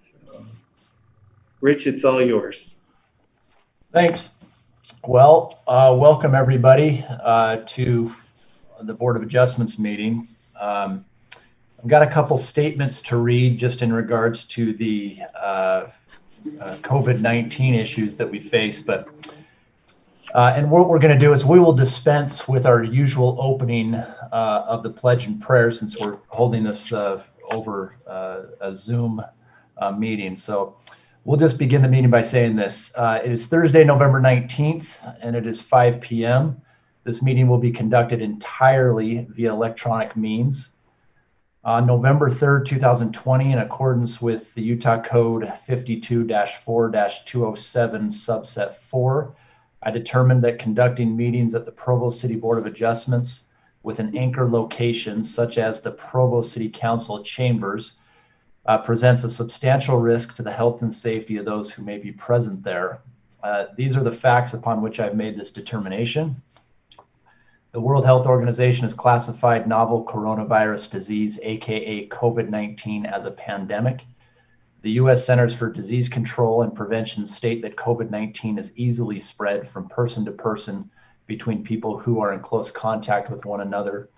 So, Rich, it's all yours. Thanks. Well, welcome everybody to the Board of Adjustments meeting. I've got a couple statements to read just in regards to the COVID-19 issues that we face, and what we're going to do is we will dispense with our usual opening of the pledge and prayer, since we're holding this over a Zoom meeting. So we'll just begin the meeting by saying this. It is Thursday, November 19th, and it is 5 p.m. This meeting will be conducted entirely via electronic means. On November 3rd, 2020, in accordance with the Utah Code 52-4-207, subset 4, I determined that conducting meetings at the Provo City Board of Adjustments with an anchor location, such as the Provo City Council chambers, presents a substantial risk to the health and safety of those who may be present there. These are the facts upon which I've made this determination. The World Health Organization has classified novel coronavirus disease, aka COVID-19, as a pandemic. The U.S. Centers for Disease Control and Prevention state that COVID-19 is easily spread from person to person between people who are in close contact with one another.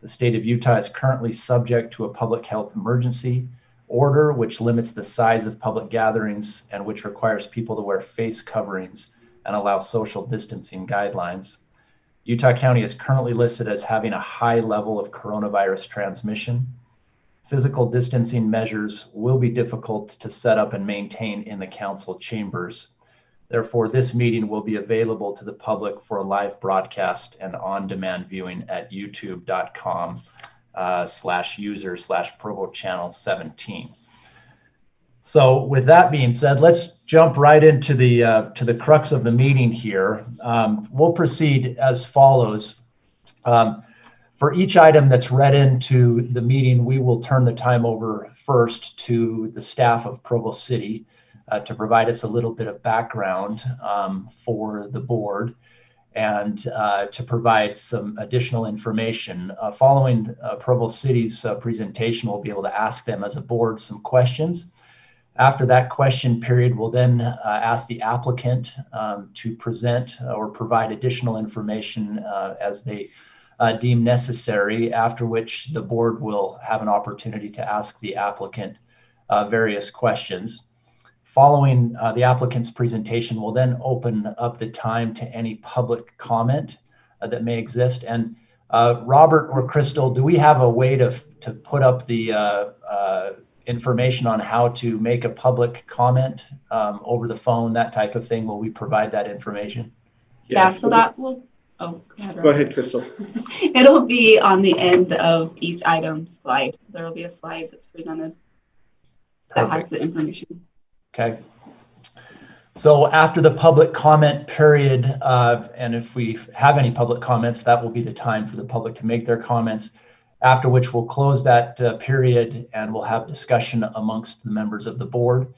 The state of Utah is currently subject to a public health emergency order, which limits the size of public gatherings and which requires people to wear face coverings and allow social distancing guidelines. Utah County is currently listed as having a high level of coronavirus transmission. Physical distancing measures will be difficult to set up and maintain in the council chambers. Therefore, this meeting will be available to the public for a live broadcast and on-demand viewing at youtube.com/user/Provo channel 17. So with that being said, let's jump right into the crux of the meeting here. We'll proceed as follows. For each item that's read into the meeting, we will turn the time over first to the staff of Provo City to provide us a little bit of background for the board and to provide some additional information. Following Provo City's presentation, we'll be able to ask them as a board some questions. After that question period, we'll then ask the applicant to present or provide additional information as they deem necessary, after which the board will have an opportunity to ask the applicant various questions. Following the applicant's presentation, we'll then open up the time to any public comment that may exist. And Robert or Crystal, do we have a way to put up the information on how to make a public comment over the phone, that type of thing? Will we provide that information? Yeah, so that will, oh, go ahead, Robert. Go ahead, Crystal. It'll be on the end of each item slide. So there will be a slide that's presented that has the information. Okay. So after the public comment period, and if we have any public comments, that will be the time for the public to make their comments, after which we'll close that period and we'll have discussion amongst the members of the board.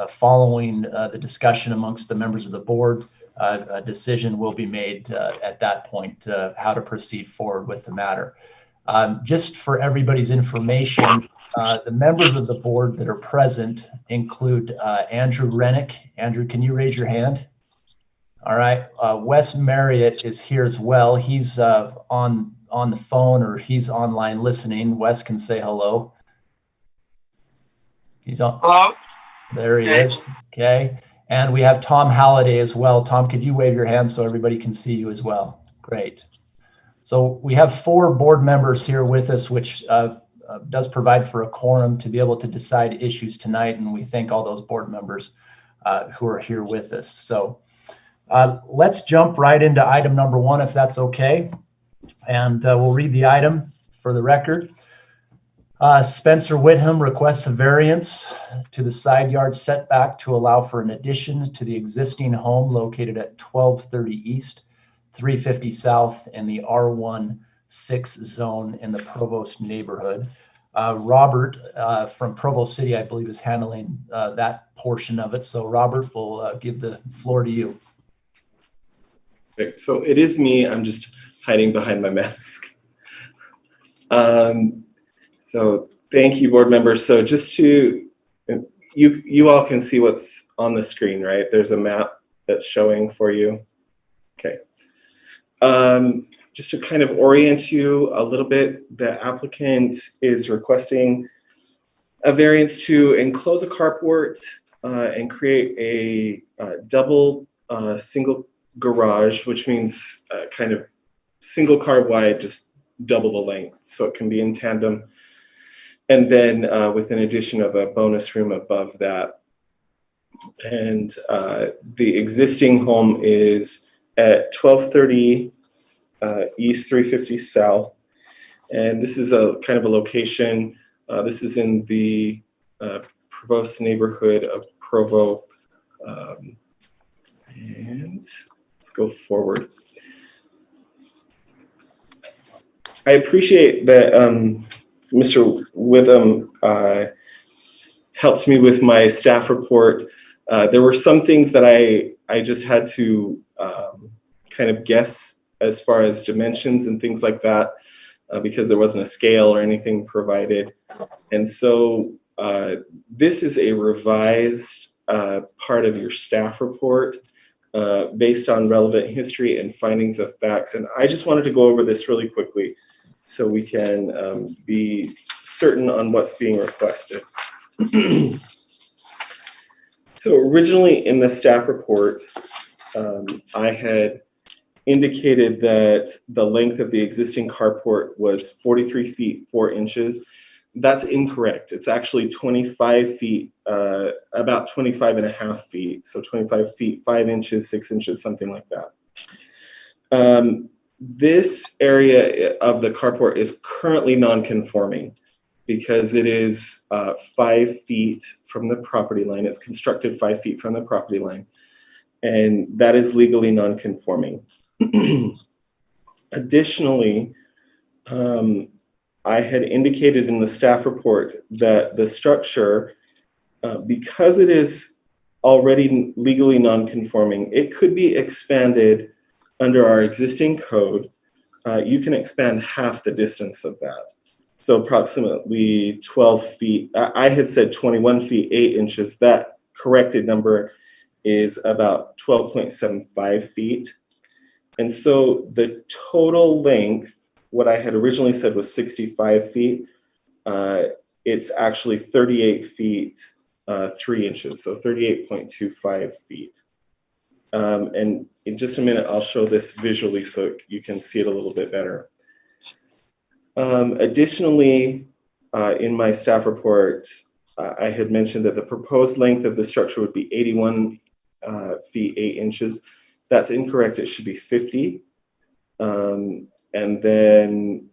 Following the discussion amongst the members of the board, a decision will be made at that point how to proceed forward with the matter. Just for everybody's information, the members of the board that are present include Andrew Rennick. Andrew, can you raise your hand? All right. Wes Marriott is here as well. He's on the phone, or he's online listening. Wes can say hello. He's on. Hello. There he is. Okay. And we have Tom Halliday as well. Tom, could you wave your hand so everybody can see you as well? Great. So we have 4 board members here with us, which does provide for a quorum to be able to decide issues tonight. And we thank all those board members who are here with us. So let's jump right into item number 1, if that's okay. And we'll read the item for the record. Spencer Whitham requests a variance to the side yard setback to allow for an addition to the existing home located at 1230 East, 350 South in the R1-6 zone in the Provost neighborhood. Robert from Provo City, I believe, is handling that portion of it. So Robert, will give the floor to you. Okay, so it is me. I'm just hiding behind my mask. So thank you, board members. So just to you all can see what's on the screen, right? There's a map that's showing for you. Okay. Just to kind of orient you a little bit, the applicant is requesting a variance to enclose a carport and create a double single garage, which means kind of single car wide, just double the length, so it can be in tandem. And then with an addition of a bonus room above that. And the existing home is at 1230 East 350 South. And this is a kind of a location. This is in the Provo neighborhood of Provo. And let's go forward. I appreciate that Mr. Witham helped me with my staff report. There were some things that I just had to kind of guess as far as dimensions and things like that because there wasn't a scale or anything provided. And so this is a revised part of your staff report based on relevant history and findings of facts. And I just wanted to go over this really quickly so we can be certain on what's being requested. So originally in the staff report, I had indicated that the length of the existing carport was 43 feet, 4 inches. That's incorrect. It's actually 25 feet, about 25 and a half feet. So 25 feet, 5 inches, 6 inches, something like that. This area of the carport is currently non-conforming because it is 5 feet from the property line. It's constructed 5 feet from the property line, and that is legally non-conforming. Additionally, I had indicated in the staff report that the structure, because it is already legally non-conforming, it could be expanded under our existing code. You can expand half the distance of that. So approximately 12 feet. I had said 21 feet, 8 inches. That corrected number is about 12.75 feet. And so the total length, what I had originally said was 65 feet. It's actually 38 feet, 3 inches, so 38.25 feet. And in just a minute, I'll show this visually so you can see it a little bit better. Additionally, in my staff report, I had mentioned that the proposed length of the structure would be 81 feet, 8 inches. That's incorrect. It should be 50. And then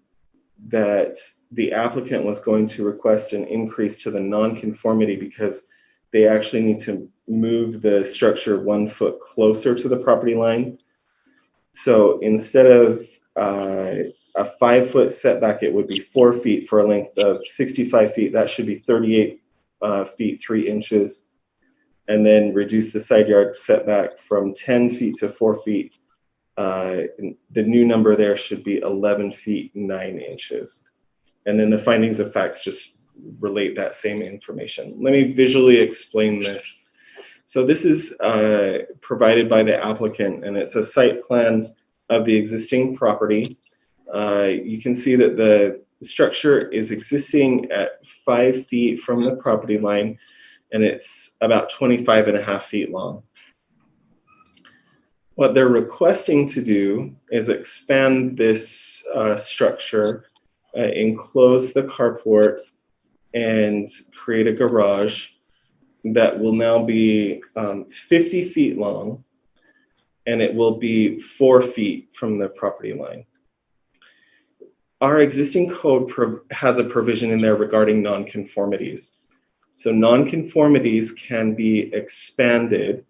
that the applicant was going to request an increase to the nonconformity because they actually need to move the structure 1 foot closer to the property line. So instead of a 5 foot setback, it would be 4 feet for a length of 65 feet. That should be 38 feet, 3 inches. And then reduce the side yard setback from 10 feet to 4 feet. The new number there should be 11 feet, 9 inches. And then the findings of facts just relate that same information. Let me visually explain this. So this is provided by the applicant, and it's a site plan of the existing property. You can see that the structure is existing at 5 feet from the property line, and it's about 25 and a half feet long. What they're requesting to do is expand this structure, enclose the carport, and create a garage that will now be 50 feet long, and it will be 4 feet from the property line. Our existing code has a provision in there regarding nonconformities. So nonconformities can be expanded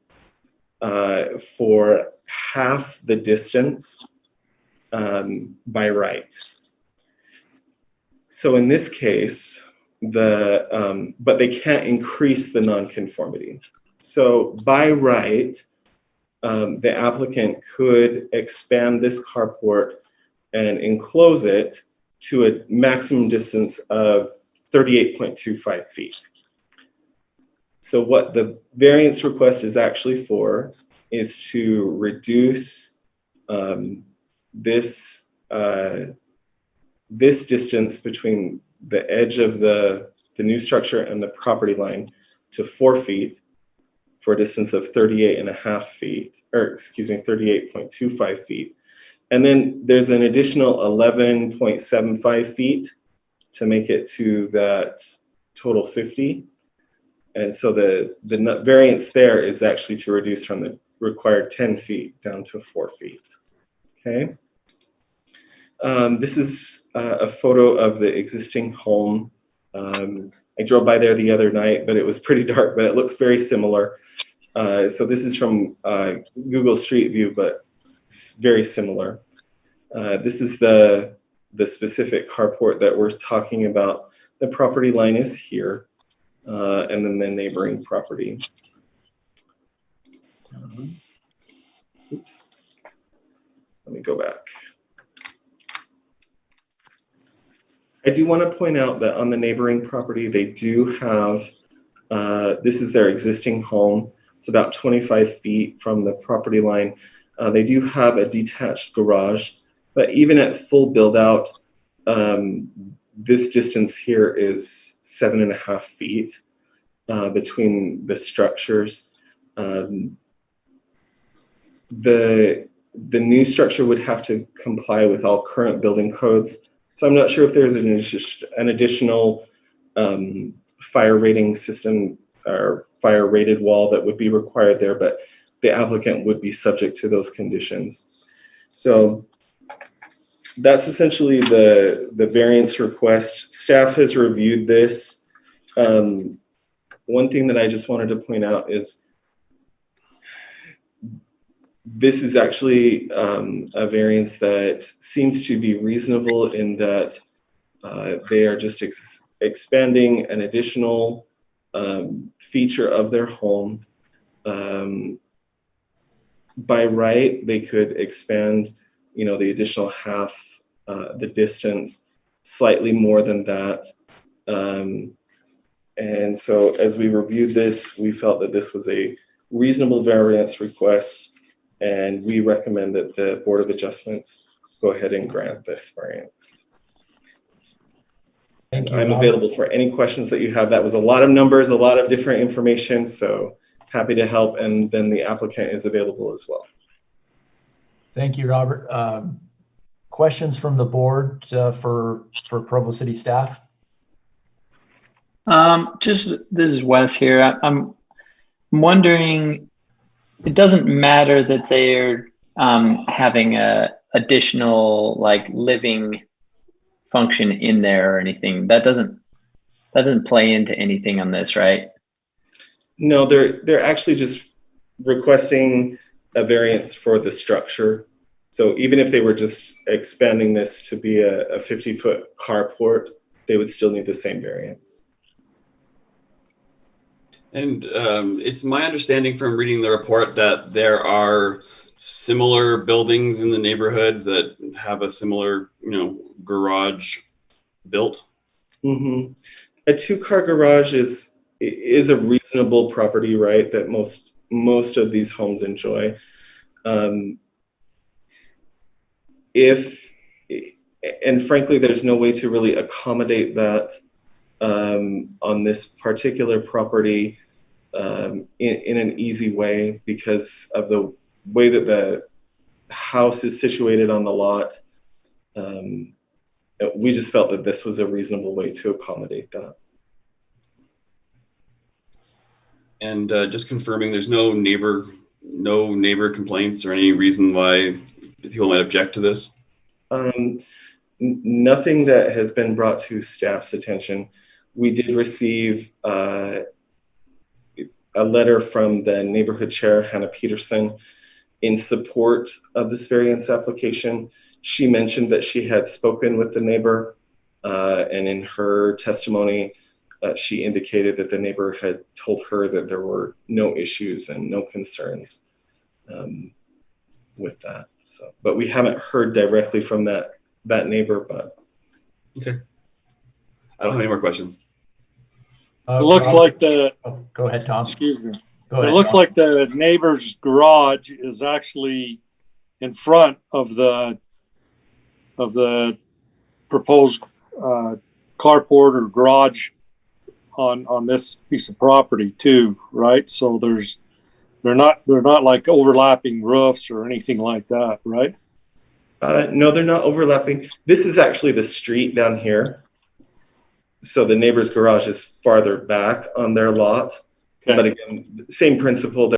for half the distance by right. So in this case, but they can't increase the nonconformity. So by right, the applicant could expand this carport and enclose it to a maximum distance of 38.25 feet. So what the variance request is actually for is to reduce this this distance between the edge of the new structure and the property line to 4 feet for a distance of 38.5 feet, or excuse me, 38.25 feet. And then there's an additional 11.75 feet to make it to that total 50. And so the variance there is actually to reduce from the required 10 feet down to 4 feet. Okay. This is a photo of the existing home. I drove by there the other night, but it was pretty dark, but it looks very similar. So this is from Google Street View, but it's very similar. This is the specific carport that we're talking about. The property line is here, and then the neighboring property. Oops. Let me go back. I do want to point out that on the neighboring property, they do have, this is their existing home. It's about 25 feet from the property line. They do have a detached garage, but even at full build out, this distance here is 7.5 feet between the structures. The new structure would have to comply with all current building codes. So I'm not sure if there's an additional fire rating system or fire rated wall that would be required there, but the applicant would be subject to those conditions. So that's essentially the variance request. Staff has reviewed this. One thing that I just wanted to point out is this is actually a variance that seems to be reasonable in that they are just expanding an additional feature of their home. By right, they could expand, the additional half the distance, slightly more than that. And so as we reviewed this, we felt that this was a reasonable variance request, and we recommend that the Board of Adjustments go ahead and grant this variance. Thank you. I'm available for any questions that you have. That was a lot of numbers, a lot of different information, so happy to help. And then the applicant is available as well. Thank you, Robert. Questions from the board for Provo City staff? This is Wes here. I'm wondering, it doesn't matter that they're having a additional living function in there or anything. That doesn't play into anything on this, right? No, they're actually just requesting a variance for the structure. So even if they were just expanding this to be a 50-foot carport, they would still need the same variance. And it's my understanding from reading the report that there are similar buildings in the neighborhood that have a similar, garage built. Mm-hmm. A 2-car garage is a reasonable property, right? That most of these homes enjoy. And frankly, there's no way to really accommodate that on this particular property in an easy way because of the way that the house is situated on the lot. We just felt that this was a reasonable way to accommodate that. And just confirming, there's no neighbor complaints or any reason why people might object to this? Nothing that has been brought to staff's attention. We did receive a letter from the neighborhood chair, Hannah Peterson, in support of this variance application. She mentioned that she had spoken with the neighbor, and in her testimony, she indicated that the neighbor had told her that there were no issues and no concerns with that. So, but we haven't heard directly from that neighbor. But okay, I don't have any more questions. It looks Robert- like the, oh, go ahead, Tom. excuse me. Go ahead, It looks Tom. like the neighbor's garage is actually in front of the proposed carport or garage on this piece of property too, right? So they're not like overlapping roofs or anything like that, right? No, they're not overlapping. This is actually the street down here. So the neighbor's garage is farther back on their lot. Okay. But again, same principle.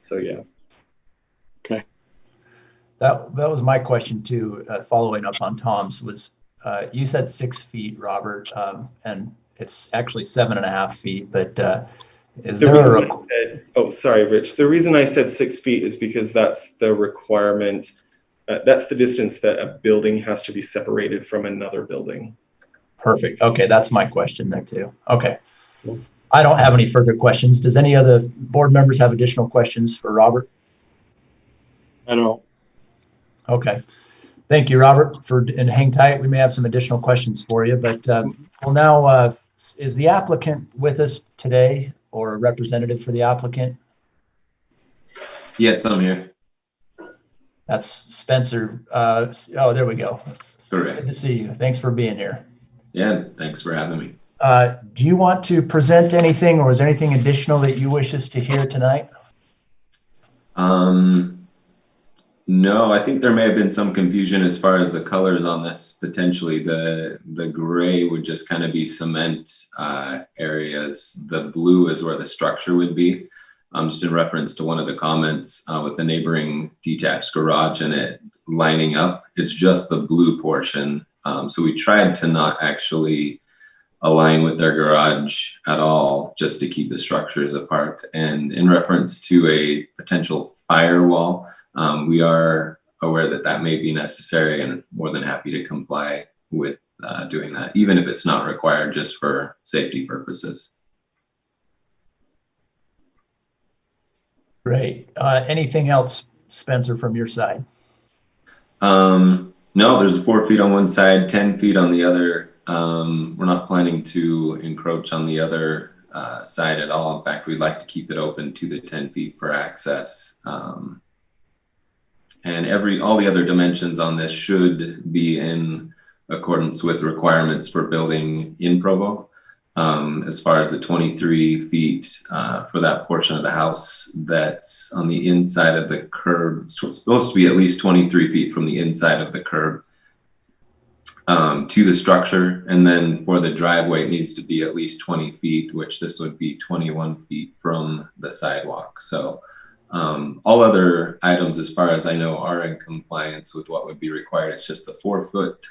So yeah. Okay. That was my question too, following up on Tom's was, you said 6 feet, Robert, and it's actually 7.5 feet, but is there oh, sorry, Rich. The reason I said 6 feet is because that's the requirement. That's the distance that a building has to be separated from another building. Perfect. Okay, that's my question there too. Okay. I don't have any further questions. Does any other board members have additional questions for Robert? I don't. Okay. Thank you, Robert, and hang tight. We may have some additional questions for you, but well, now, is the applicant with us today or a representative for the applicant? Yes, I'm here. That's Spencer. Oh, there we go. Correct. Good to see you. Thanks for being here. Yeah, thanks for having me. Do you want to present anything, or is there anything additional that you wish us to hear tonight? No, I think there may have been some confusion as far as the colors on this. Potentially, the gray would just kind of be cement areas. The blue is where the structure would be. Just in reference to one of the comments with the neighboring detached garage and it lining up, it's just the blue portion. So we tried to not actually align with their garage at all, just to keep the structures apart. And in reference to a potential firewall, we are aware that that may be necessary and more than happy to comply with doing that, even if it's not required, just for safety purposes. Great. Anything else, Spencer, from your side? No, there's 4 feet on one side, 10 feet on the other. We're not planning to encroach on the other side at all. In fact, we'd like to keep it open to the 10 feet for access. And all the other dimensions on this should be in accordance with requirements for building in Provo. As far as the 23 feet for that portion of the house that's on the inside of the curb, it's supposed to be at least 23 feet from the inside of the curb to the structure. And then for the driveway, it needs to be at least 20 feet, which this would be 21 feet from the sidewalk. So all other items, as far as I know, are in compliance with what would be required. It's just the 4 foot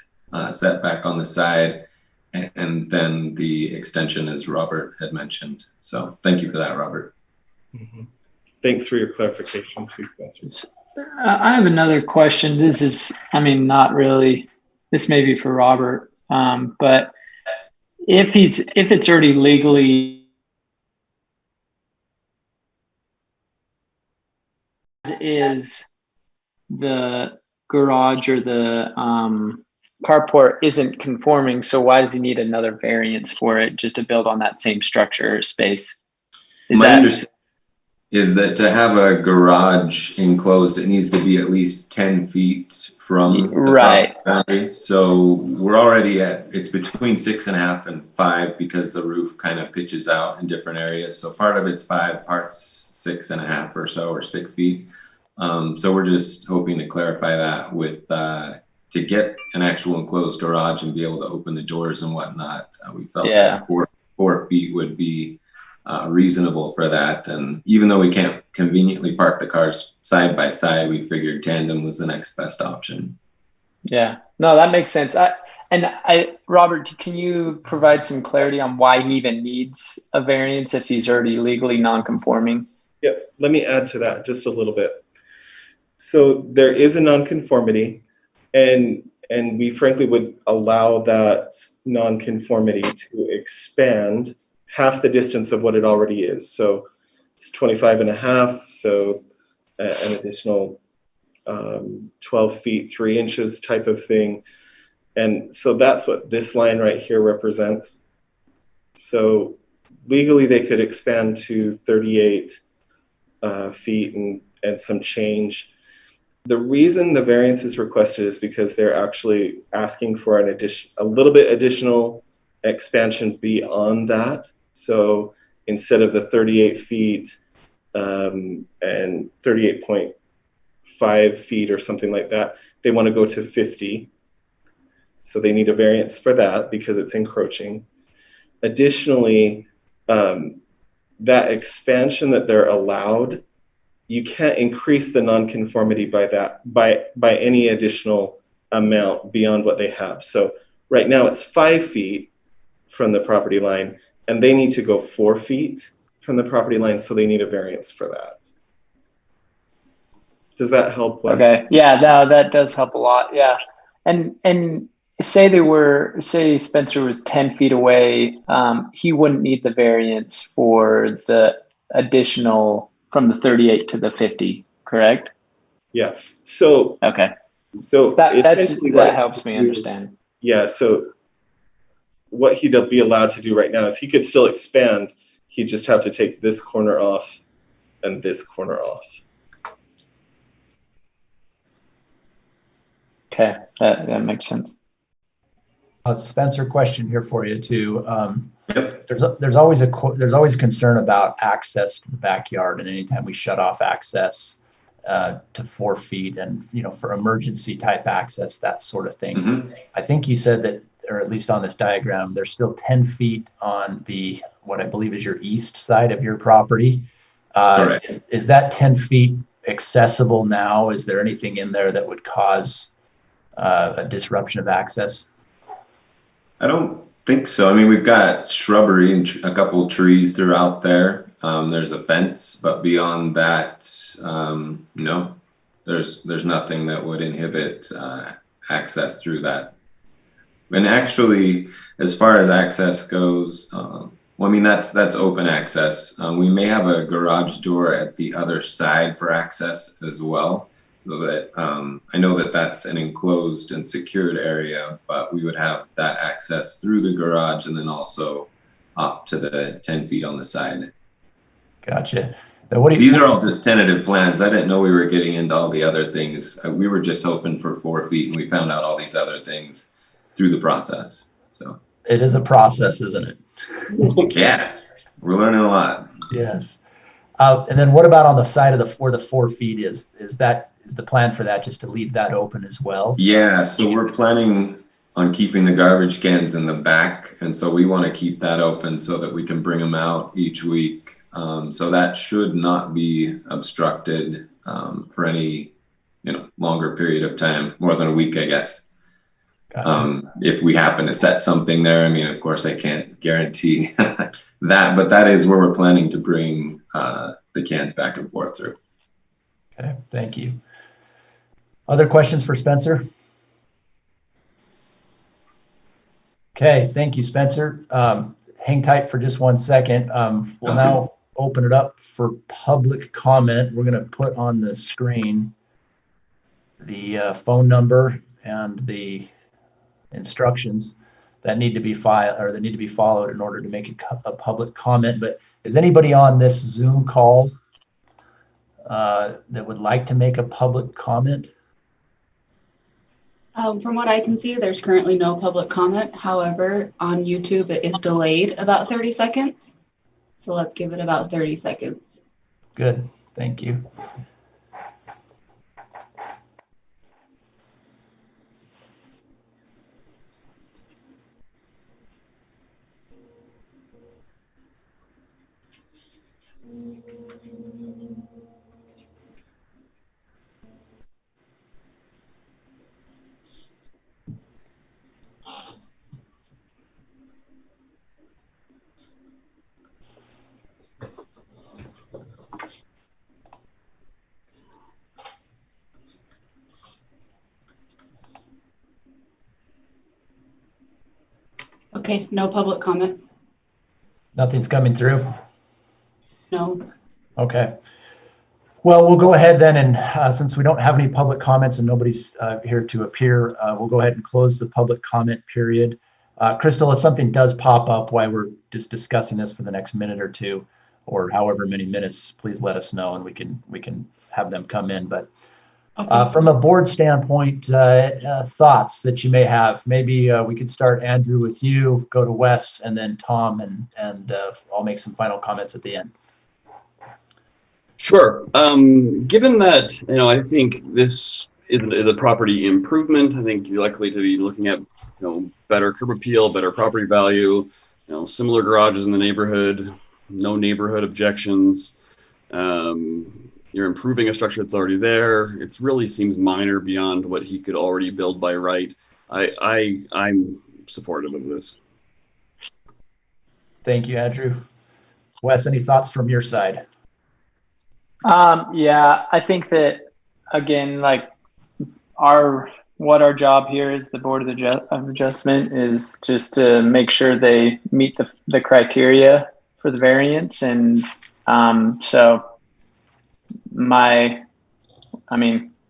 setback on the side, and then the extension, as Robert had mentioned. So thank you for that, Robert. Mm-hmm. Thanks for your clarification too, Spencer. I have another question. This is, I mean, not really, this may be for Robert, but if it's already legally is the garage or the carport isn't conforming, so why does he need another variance for it just to build on that same structure or space? My understanding is that to have a garage enclosed, it needs to be at least 10 feet from the boundary. So we're already it's between 6.5 and 5 because the roof kind of pitches out in different areas. So part of it's 5, parts 6.5 or so, or 6 feet. So we're just hoping to clarify that with to get an actual enclosed garage and be able to open the doors and whatnot. We felt that 4 feet would be reasonable for that. And even though we can't conveniently park the cars side by side, we figured tandem was the next best option. Yeah, no, that makes sense. Robert, can you provide some clarity on why he even needs a variance if he's already legally non-conforming? Yeah, let me add to that just a little bit. So there is a nonconformity, and we frankly would allow that nonconformity to expand half the distance of what it already is. So it's 25.5, so an additional 12 feet 3 inches type of thing. And so that's what this line right here represents. So legally they could expand to 38 feet and some change. The reason the variance is requested is because they're actually asking for a little bit additional expansion beyond that. So instead of the 38 feet and 38.5 feet or something like that, they want to go to 50. So they need a variance for that because it's encroaching. Additionally, that expansion that they're allowed, you can't increase the nonconformity by any additional amount beyond what they have. So right now it's 5 feet from the property line, and they need to go 4 feet from the property line, so they need a variance for that. Does that help, Wes? Okay. Yeah, no, that does help a lot. Yeah. And say Spencer was 10 feet away, he wouldn't need the variance for the additional from the 38 to the 50, correct? Yeah. So Okay. So that helps me understand. Yeah. So what he'd be allowed to do right now is he could still expand. He'd just have to take this corner off and this corner off. Okay, that makes sense. Spencer, question here for you too. Yep. There's always a concern about access to the backyard, and anytime we shut off access to 4 feet, and for emergency type access, that sort of thing. Mm-hmm. I think you said that, or at least on this diagram, there's still 10 feet on the what I believe is your east side of your property. Correct. Is that 10 feet accessible now? Is there anything in there that would cause a disruption of access? I don't think so. I mean, we've got shrubbery and a couple of trees throughout there. There's a fence, but beyond that, no, there's nothing that would inhibit access through that. And actually, as far as access goes, well, I mean, that's open access. We may have a garage door at the other side for access as well. So that I know that that's an enclosed and secured area, but we would have that access through the garage and then also up to the 10 feet on the side. Gotcha. These are all just tentative plans. I didn't know we were getting into all the other things. We were just hoping for 4 feet, and we found out all these other things through the process. So it is a process, isn't it? Yeah, we're learning a lot. Yes. And then what about on the side of where the 4 feet is the plan for that just to leave that open as well? Yeah, so we're planning on keeping the garbage cans in the back, and so we want to keep that open so that we can bring them out each week. So that should not be obstructed for any longer period of time, more than a week, I guess. Gotcha. If we happen to set something there, I mean, of course, I can't guarantee that, but that is where we're planning to bring the cans back and forth through. Okay, thank you. Other questions for Spencer? Okay, thank you, Spencer. Hang tight for just 1 second. We'll now open it up for public comment. We're going to put on the screen the phone number and the instructions that need to be followed in order to make a public comment. But is anybody on this Zoom call that would like to make a public comment? From what I can see, there's currently no public comment. However, on YouTube, it is delayed about 30 seconds. So let's give it about 30 seconds. Good, thank you. Okay, no public comment. Nothing's coming through? No. Okay. Well, we'll go ahead then, and since we don't have any public comments and nobody's here to appear, we'll go ahead and close the public comment period. Crystal, if something does pop up while we're just discussing this for the next minute or two, or however many minutes, please let us know and we can have them come in. But Okay. from a board standpoint, thoughts that you may have. Maybe we could start, Andrew, with you, go to Wes, and then Tom, and I'll make some final comments at the end. Sure. Given that, I think this is a property improvement. I think you're likely to be looking at, better curb appeal, better property value, similar garages in the neighborhood, no neighborhood objections. You're improving a structure that's already there. It really seems minor beyond what he could already build by right. I'm supportive of this. Thank you, Andrew. Wes, any thoughts from your side? Yeah, I think that, again, like what our job here is, the Board of Adjustment, is just to make sure they meet the criteria for the variance. And so my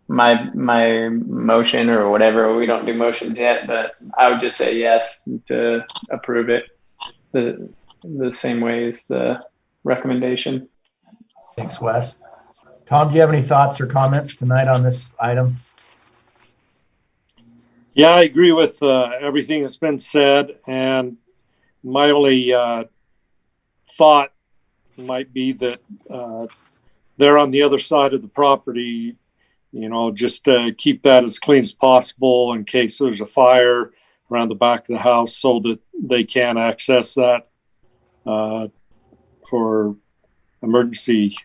motion, or whatever, we don't do motions yet, but I would just say yes to approve it the same way as the recommendation. Thanks, Wes. Tom, do you have any thoughts or comments tonight on this item? Yeah, I agree with everything that's been said, and my only thought might be that they're on the other side of the property, just keep that as clean as possible in case there's a fire around the back of the house, so that they can access that for emergency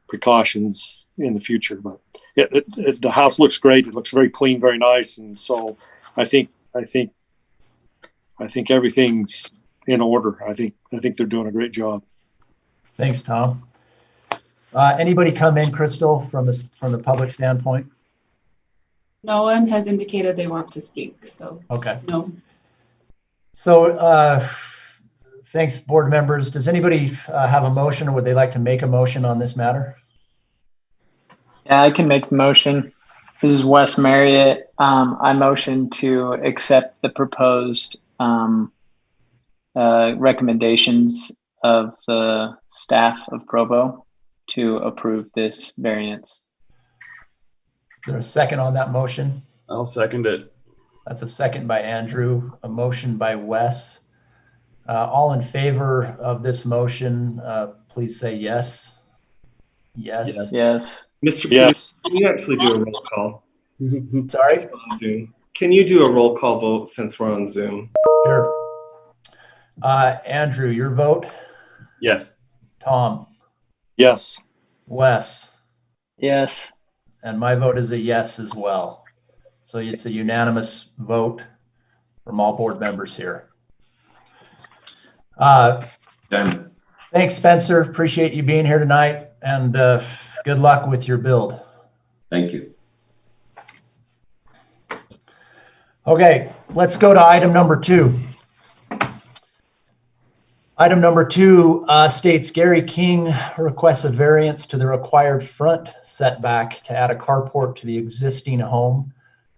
precautions in the future. But the house looks great. It looks very clean, very nice, and so I think everything's in order. I think they're doing a great job. Thanks, Tom. Anybody come in, Crystal, from the public standpoint? No one has indicated they want to speak, so Okay. no. So thanks, board members. Does anybody have a motion, or would they like to make a motion on this matter? Yeah, I can make the motion. This is Wes Marriott. I motion to accept the proposed recommendations of the staff of Provo to approve this variance. Is there a second on that motion? I'll second it. That's a second by Andrew, a motion by Wes. All in favor of this motion, please say yes. Yes. Yes. Mr. Yes. Can you actually do a roll call? Sorry? On Zoom. Can you do a roll call vote since we're on Zoom? Sure. Andrew, your vote? Yes. Tom? Yes. Wes? Yes. And my vote is a yes as well. So it's a unanimous vote from all board members here. Done. Thanks, Spencer. Appreciate you being here tonight, and good luck with your build. Thank you. Okay, let's go to item number 2. Item number 2 states Gary King requests a variance to the required front setback to add a carport to the existing home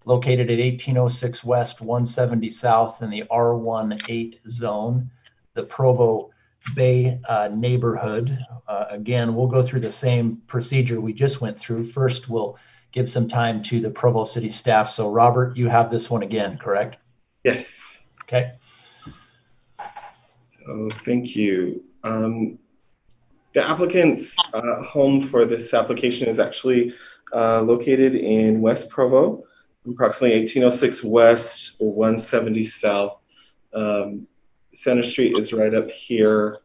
located at 1806 West, 170 South in the R18 zone, the Provo Bay neighborhood. Again, we'll go through the same procedure we just went through. First, we'll give some time to the Provo City staff. So Robert, you have this one again, correct? Yes. Okay. So thank you. The applicant's home for this application is actually located in West Provo, approximately 1806 West, 170 South. Center Street is right up here.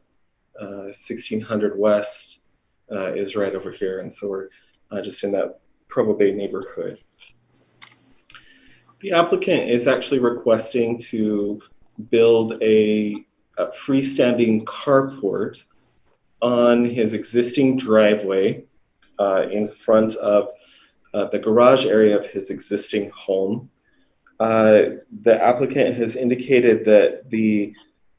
1600 West is right over here. And so we're just in that Provo Bay neighborhood. The applicant is actually requesting to build a freestanding carport on his existing driveway in front of the garage area of his existing home. The applicant has indicated that the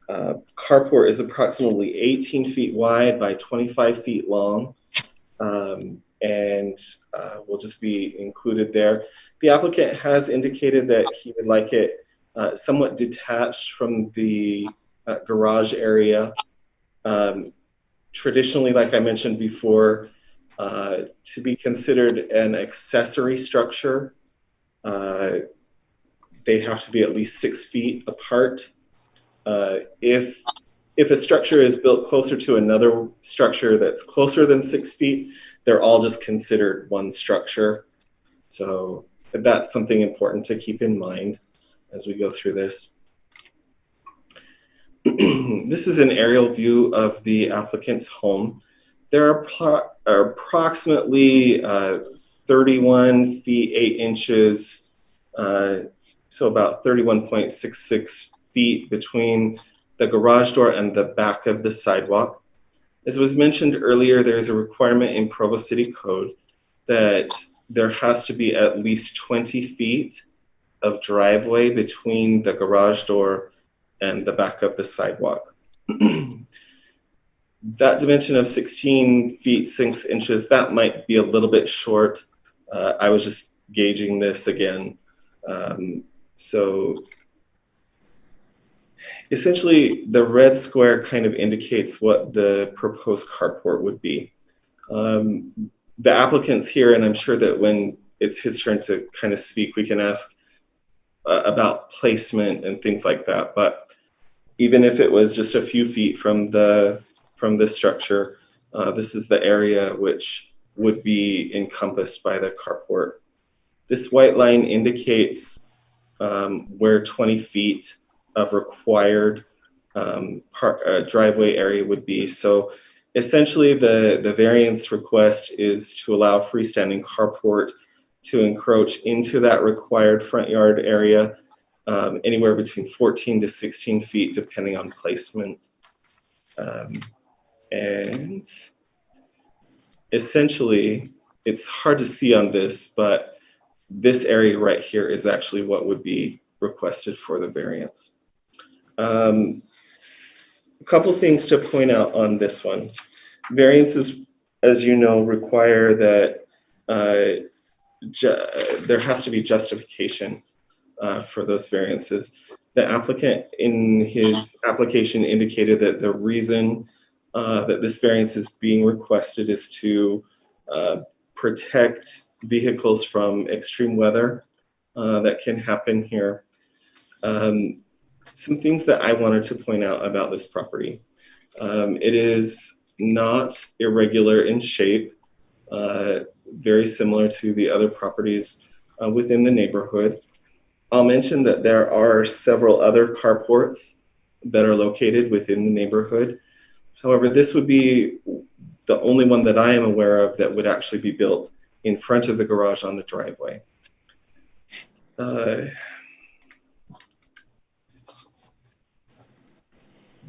carport is approximately 18 feet wide by 25 feet long. and will just be included there. The applicant has indicated that he would like it somewhat detached from the garage area. Traditionally, like I mentioned before, to be considered an accessory structure, they have to be at least 6 feet apart. If a structure is built closer to another structure that's closer than 6 feet, they're all just considered one structure. So that's something important to keep in mind as we go through this. This is an aerial view of the applicant's home. There are approximately 31 feet 8 inches, so about 31.66 feet between the garage door and the back of the sidewalk. As was mentioned earlier, there's a requirement in Provo City Code that there has to be at least 20 feet of driveway between the garage door and the back of the sidewalk. That dimension of 16 feet 6 inches, that might be a little bit short. I was just gauging this again. So essentially, the red square kind of indicates what the proposed carport would be. The applicant's here, and I'm sure that when it's his turn to kind of speak, we can ask about placement and things like that. But even if it was just a few feet from the structure, this is the area which would be encompassed by the carport. This white line indicates where 20 feet of required driveway area would be. So essentially the variance request is to allow freestanding carport to encroach into that required front yard area anywhere between 14 to 16 feet depending on placement. And essentially, it's hard to see on this, but this area right here is actually what would be requested for the variance. A couple things to point out on this one. Variances, as you know, require that there has to be justification for those variances. The applicant in his application indicated that the reason that this variance is being requested is to protect vehicles from extreme weather that can happen here. Some things that I wanted to point out about this property. It is not irregular in shape, very similar to the other properties within the neighborhood. I'll mention that there are several other carports that are located within the neighborhood. However, this would be the only one that I am aware of that would actually be built in front of the garage on the driveway. The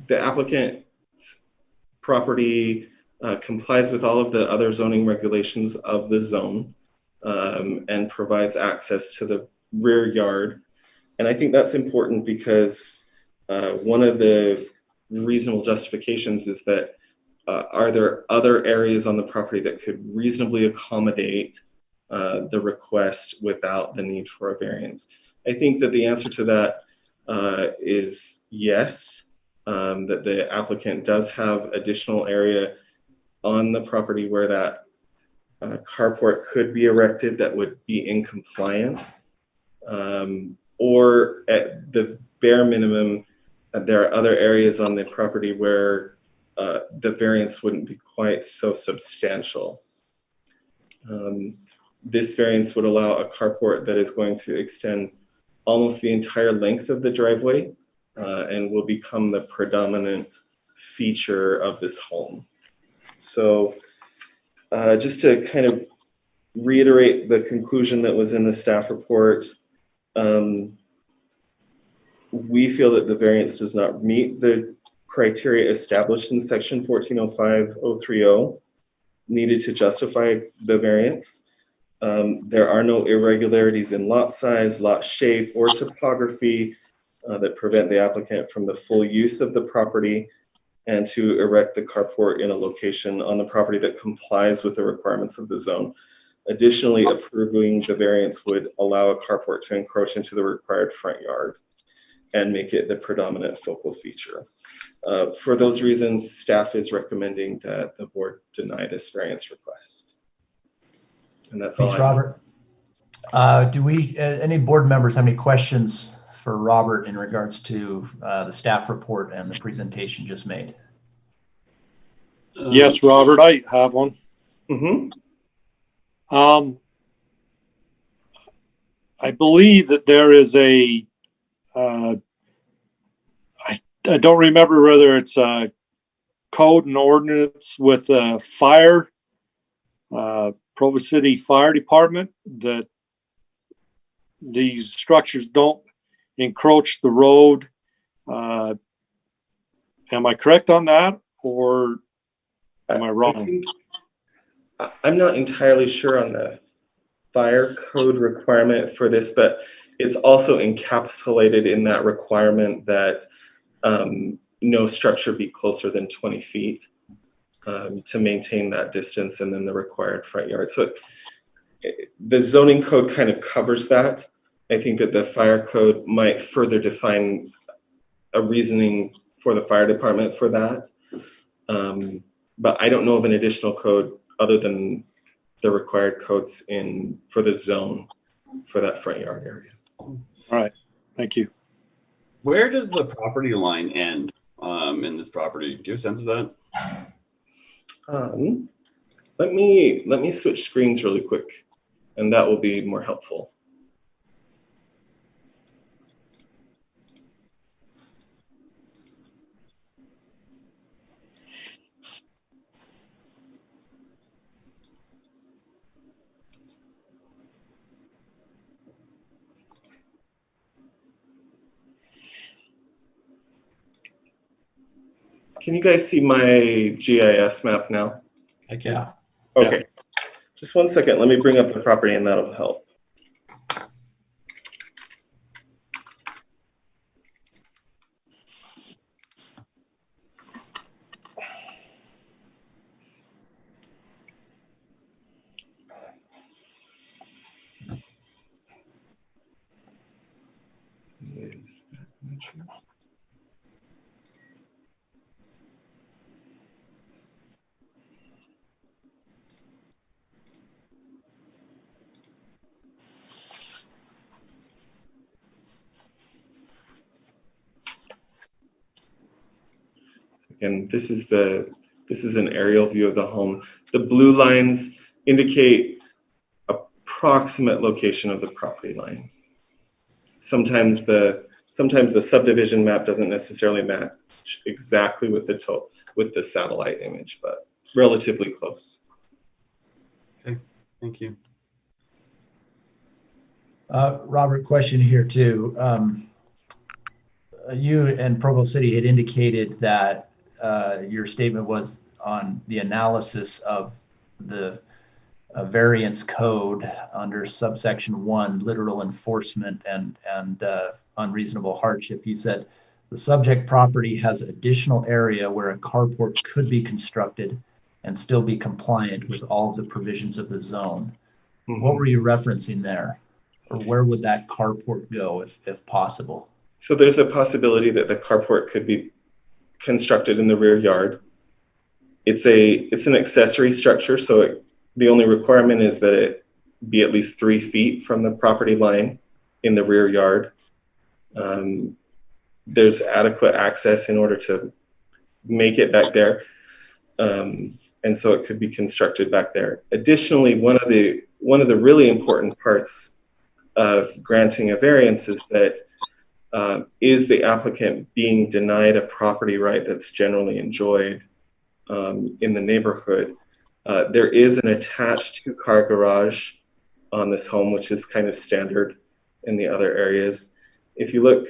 applicant's property complies with all of the other zoning regulations of the zone and provides access to the rear yard. And I think that's important because one of the reasonable justifications is that are there other areas on the property that could reasonably accommodate the request without the need for a variance? I think that the answer to that is yes, that the applicant does have additional area on the property where that carport could be erected that would be in compliance. Or at the bare minimum, there are other areas on the property where the variance wouldn't be quite so substantial. This variance would allow a carport that is going to extend almost the entire length of the driveway and will become the predominant feature of this home. So just to kind of reiterate the conclusion that was in the staff report, we feel that the variance does not meet the criteria established in section 1405.030 needed to justify the variance. There are no irregularities in lot size, lot shape, or topography that prevent the applicant from the full use of the property. and to erect the carport in a location on the property that complies with the requirements of the zone. Additionally, approving the variance would allow a carport to encroach into the required front yard and make it the predominant focal feature. For those reasons, staff is recommending that the board deny this variance request. And that's all. Thanks, Robert. Do we, any board members have any questions for Robert in regards to the staff report and the presentation just made? Yes, Robert, I have one. Mm-hmm. I believe that there is I don't remember whether it's a code and ordinance with fire, Provo City Fire Department, that these structures don't encroach the road. Am I correct on that, or am I wrong? I'm not entirely sure on the fire code requirement for this, but it's also encapsulated in that requirement that no structure be closer than 20 feet to maintain that distance and then the required front yard. So the zoning code kind of covers that. I think that the fire code might further define a reasoning for the fire department for that. But I don't know of an additional code other than the required codes for the zone for that front yard area. All right, thank you. Where does the property line end in this property? Do you have a sense of that? Let me switch screens really quick, and that will be more helpful. Can you guys see my GIS map now? Heck yeah. Okay, just one second. Let me bring up the property and that'll help. Is that image here? And this is an aerial view of the home. The blue lines indicate approximate location of the property line. Sometimes the subdivision map doesn't necessarily match exactly with the satellite image, but relatively close. Okay, thank you. Robert, question here too. You and Provo City had indicated that your statement was on the analysis of the variance code under subsection 1, literal enforcement and unreasonable hardship. You said the subject property has additional area where a carport could be constructed and still be compliant with all of the provisions of the zone. Mm-hmm. What were you referencing there? Or where would that carport go if possible? So there's a possibility that the carport could be constructed in the rear yard. It's an accessory structure, so the only requirement is that it be at least 3 feet from the property line in the rear yard. There's adequate access in order to make it back there, and so it could be constructed back there. Additionally, one of the really important parts of granting a variance is that is the applicant being denied a property right that's generally enjoyed in the neighborhood. There is an attached 2-car garage on this home, which is kind of standard in the other areas. If you look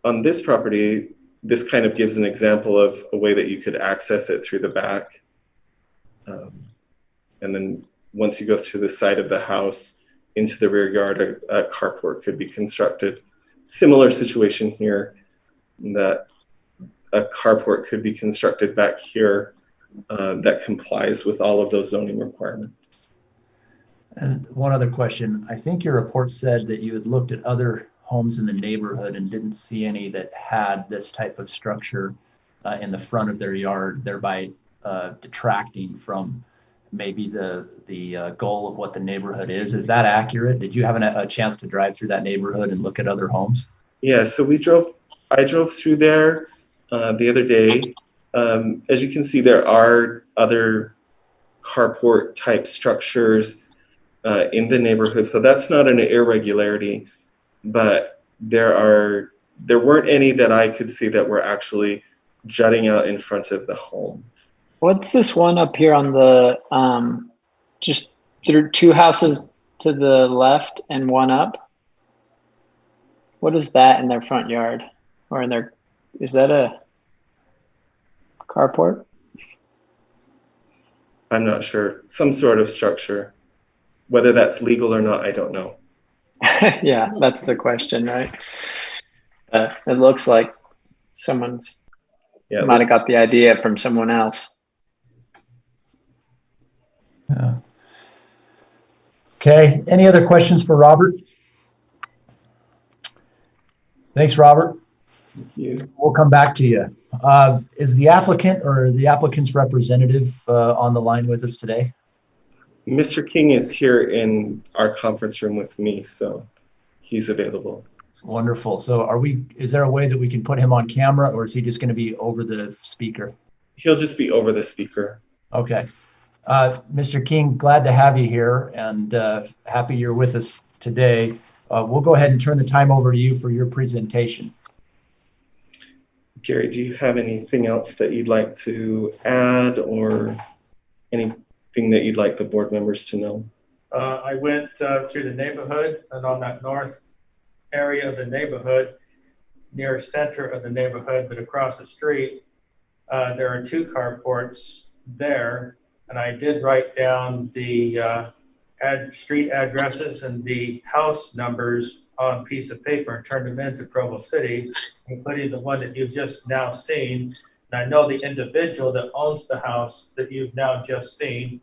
on this property, this kind of gives an example of a way that you could access it through the back. And then once you go through the side of the house into the rear yard, a carport could be constructed. Similar situation here, that a carport could be constructed back here that complies with all of those zoning requirements. And one other question. I think your report said that you had looked at other homes in the neighborhood and didn't see any that had this type of structure in the front of their yard, thereby detracting from maybe the goal of what the neighborhood is. Is that accurate? Did you have a chance to drive through that neighborhood and look at other homes? Yeah, so I drove through there the other day. As you can see, there are other carport type structures in the neighborhood. So that's not an irregularity, but there weren't any that I could see that were actually jutting out in front of the home. What's this one up here on the, just there are two houses to the left and one up? What is that in their front yard or in their, is that a carport? I'm not sure. Some sort of structure. Whether that's legal or not, I don't know. Yeah, that's the question, right? It looks like someone's might have got the idea from someone else. Yeah. Okay. Any other questions for Robert? Thanks, Robert. Thank you. We'll come back to you. Is the applicant or the applicant's representative on the line with us today? Mr. King is here in our conference room with me, so he's available. Wonderful. So is there a way that we can put him on camera, or is he just going to be over the speaker? He'll just be over the speaker. Okay. Mr. King, glad to have you here and happy you're with us today. We'll go ahead and turn the time over to you for your presentation. Gary, do you have anything else that you'd like to add or anything that you'd like the board members to know? I went through the neighborhood, and on that north area of the neighborhood, near center of the neighborhood, but across the street, there are two carports there. And I did write down the street addresses and the house numbers on a piece of paper and turned them into Provo City, including the one that you've just now seen. And I know the individual that owns the house that you've now just seen.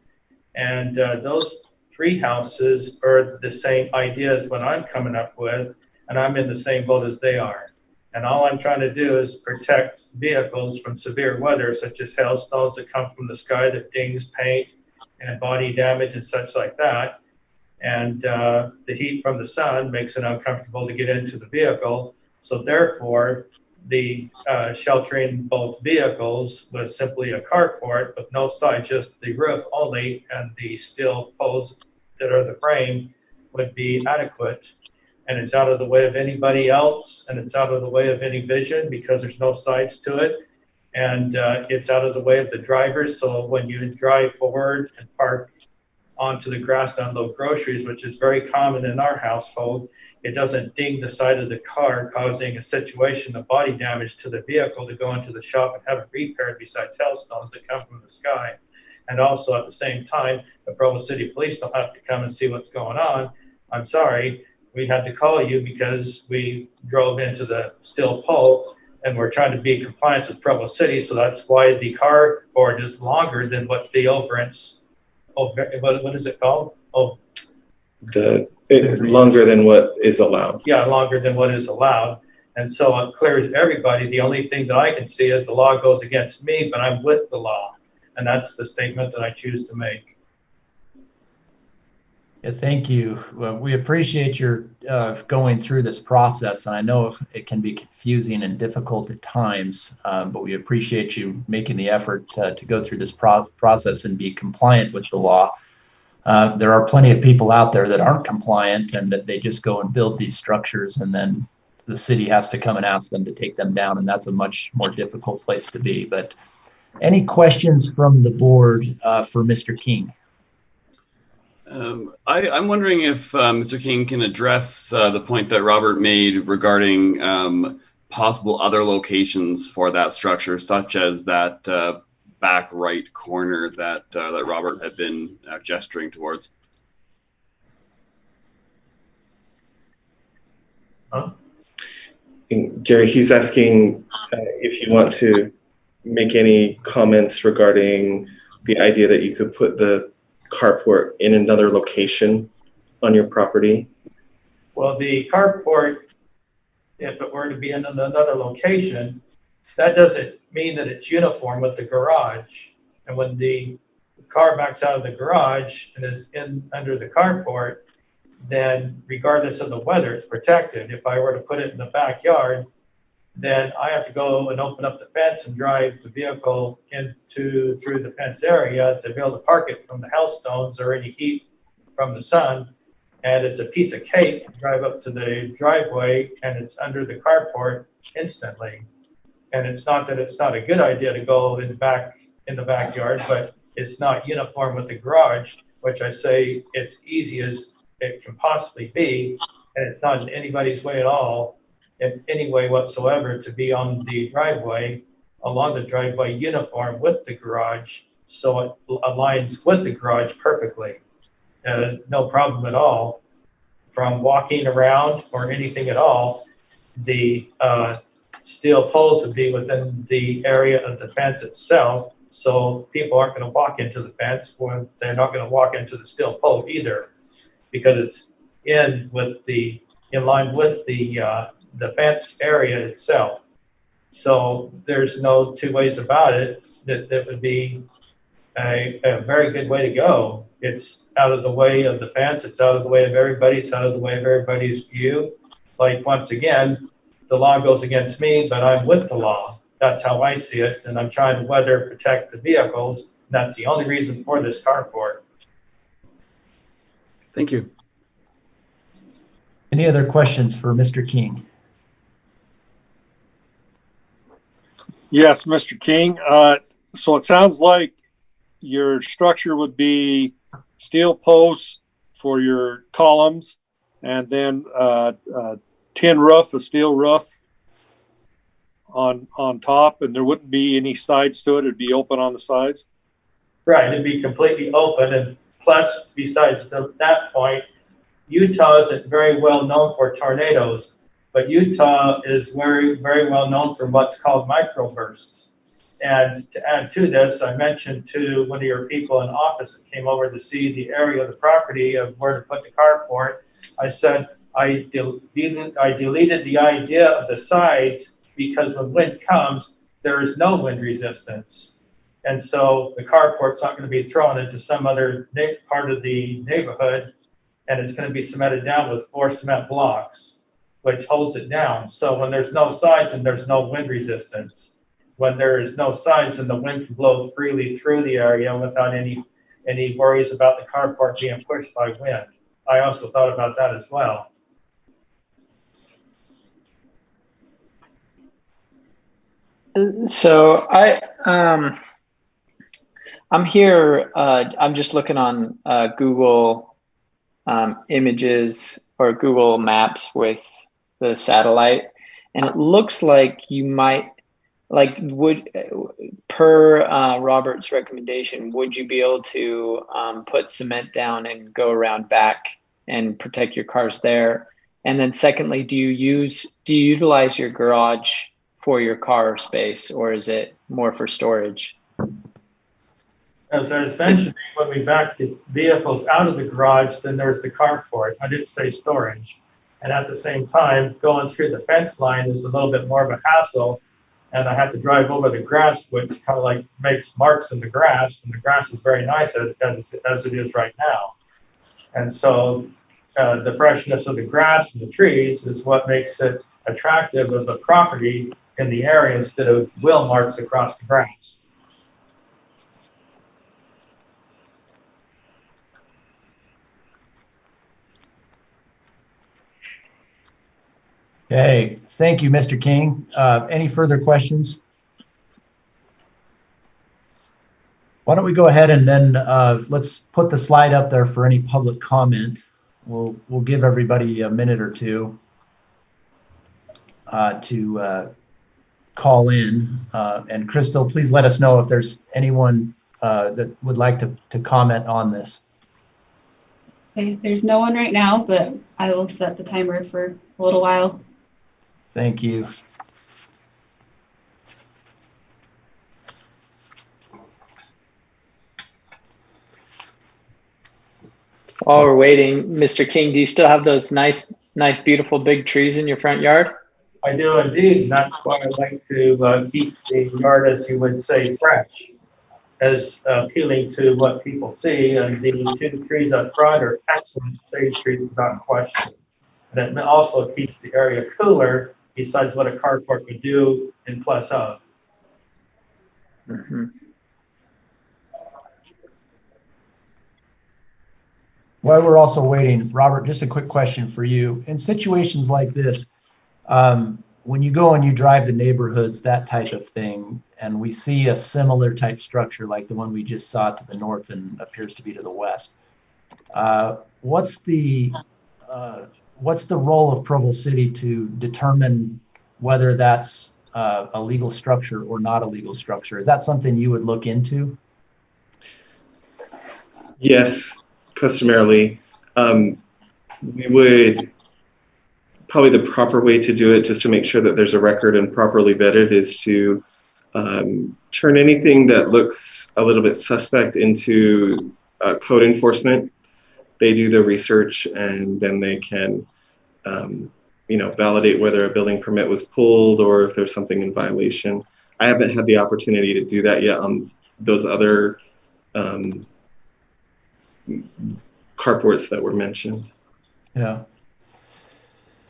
And those three houses are the same idea as what I'm coming up with, and I'm in the same boat as they are. And all I'm trying to do is protect vehicles from severe weather, such as hailstones that come from the sky that dings paint and body damage and such like that. And the heat from the sun makes it uncomfortable to get into the vehicle. So therefore, the sheltering both vehicles with simply a carport with no side, just the roof only, and the steel poles that are the frame would be adequate. And it's out of the way of anybody else, and it's out of the way of any vision because there's no sides to it. And it's out of the way of the drivers. So when you drive forward and park onto the grass to unload groceries, which is very common in our household, it doesn't ding the side of the car, causing a situation of body damage to the vehicle to go into the shop and have it repaired, besides hailstones that come from the sky. And also at the same time, the Provo City Police don't have to come and see what's going on. I'm sorry, we had to call you because we drove into the steel pole and we're trying to be in compliance with Provo City. So that's why the carport is longer than what the overance, what is it called? Longer than what is allowed. Yeah, longer than what is allowed. And so it clears everybody. The only thing that I can see is the law goes against me, but I'm with the law. And that's the statement that I choose to make. Yeah, thank you. Well, we appreciate your going through this process. And I know it can be confusing and difficult at times, but we appreciate you making the effort to go through this process and be compliant with the law. There are plenty of people out there that aren't compliant and that they just go and build these structures, and then the city has to come and ask them to take them down. And that's a much more difficult place to be. But any questions from the board for Mr. King? I'm wondering if Mr. King can address the point that Robert made regarding possible other locations for that structure, such as that back right corner that Robert had been gesturing towards. Huh? Gary, he's asking if you want to make any comments regarding the idea that you could put the carport in another location on your property. Well, the carport, if it were to be in another location, that doesn't mean that it's uniform with the garage. And when the car backs out of the garage and is in under the carport, then regardless of the weather, it's protected. If I were to put it in the backyard, then I have to go and open up the fence and drive the vehicle through the fence area to be able to park it from the hailstones or any heat from the sun. And it's a piece of cake to drive up to the driveway, and it's under the carport instantly. And it's not that it's not a good idea to go in the backyard, but it's not uniform with the garage, which I say it's easy as it can possibly be, and it's not in anybody's way at all, in any way whatsoever, to be on the driveway, along the driveway uniform with the garage, so it aligns with the garage perfectly. No problem at all. From walking around or anything at all, the steel poles would be within the area of the fence itself, so people aren't going to walk into the fence, or they're not going to walk into the steel pole either, because it's in line with the fence area itself. So there's no two ways about it. That would be a very good way to go. It's out of the way of the fence. It's out of the way of everybody. It's out of the way of everybody's view. Like, once again, the law goes against me, but I'm with the law. That's how I see it. And I'm trying to weather protect the vehicles. And that's the only reason for this carport. Thank you. Any other questions for Mr. King? Yes, Mr. King. So it sounds like your structure would be steel posts for your columns, and then tin roof, a steel roof on top, and there wouldn't be any sides to it. It'd be open on the sides. Right, it'd be completely open, and plus, besides that point, Utah isn't very well known for tornadoes, but Utah is very, very well known for what's called microbursts. And to add to this, I mentioned to one of your people in office that came over to see the area of the property of where to put the carport. I said I deleted the idea of the sides because when wind comes, there is no wind resistance. And so the carport's not going to be thrown into some other part of the neighborhood, and it's going to be cemented down with 4 cement blocks, which holds it down. So when there's no sides and there's no wind resistance, when there is no sides, then the wind can blow freely through the area without any worries about the carport being pushed by wind. I also thought about that as well. So I'm here. I'm just looking on Google Images or Google Maps with the satellite, and it looks like you might. Per Robert's recommendation, would you be able to put cement down and go around back and protect your cars there? And then secondly, do you utilize your garage for your car space, or is it more for storage? As I was mentioning, when we back the vehicles out of the garage, then there's the carport. I didn't say storage. And at the same time, going through the fence line is a little bit more of a hassle. And I have to drive over the grass, which kind of like makes marks in the grass, and the grass is very nice as it is right now. And so the freshness of the grass and the trees is what makes it attractive of the property in the area instead of wheel marks across the grass. Okay, thank you, Mr. King. Any further questions? Why don't we go ahead and then let's put the slide up there for any public comment. We'll give everybody a minute or two to call in. And Crystal, please let us know if there's anyone that would like to comment on this. Okay, there's no one right now, but I will set the timer for a little while. Thank you. While we're waiting, Mr. King, do you still have those nice, beautiful big trees in your front yard? I do indeed, and that's why I like to keep the yard, as you would say, fresh, as appealing to what people see. And the two trees up front are excellent shade trees, without question. And it also keeps the area cooler, besides what a carport would do in plus of. Mm-hmm. While we're also waiting, Robert, just a quick question for you. In situations like this, when you go and you drive the neighborhoods, that type of thing, and we see a similar type structure like the one we just saw to the north and appears to be to the west, what's the role of Provo City to determine whether that's a legal structure or not a legal structure? Is that something you would look into? Yes, customarily. We would probably, the proper way to do it, just to make sure that there's a record and properly vetted, is to turn anything that looks a little bit suspect into code enforcement. They do the research, and then they can validate whether a building permit was pulled or if there's something in violation. I haven't had the opportunity to do that yet on those other carports that were mentioned. Yeah.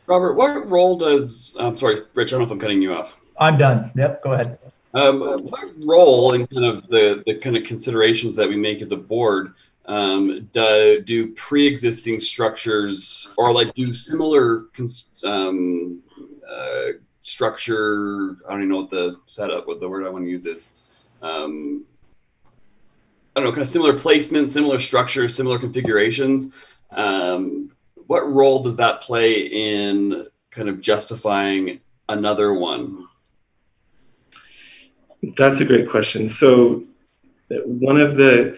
Robert, what role does, I'm sorry, Rich, I don't know if I'm cutting you off. I'm done. Yep, go ahead. What role in kind of the kind of considerations that we make as a board do pre-existing structures, or like do similar structure, I don't even know what the setup, what the word I want to use is, I don't know, kind of similar placement, similar structure, similar configurations. What role does that play in kind of justifying another one? That's a great question. So one of the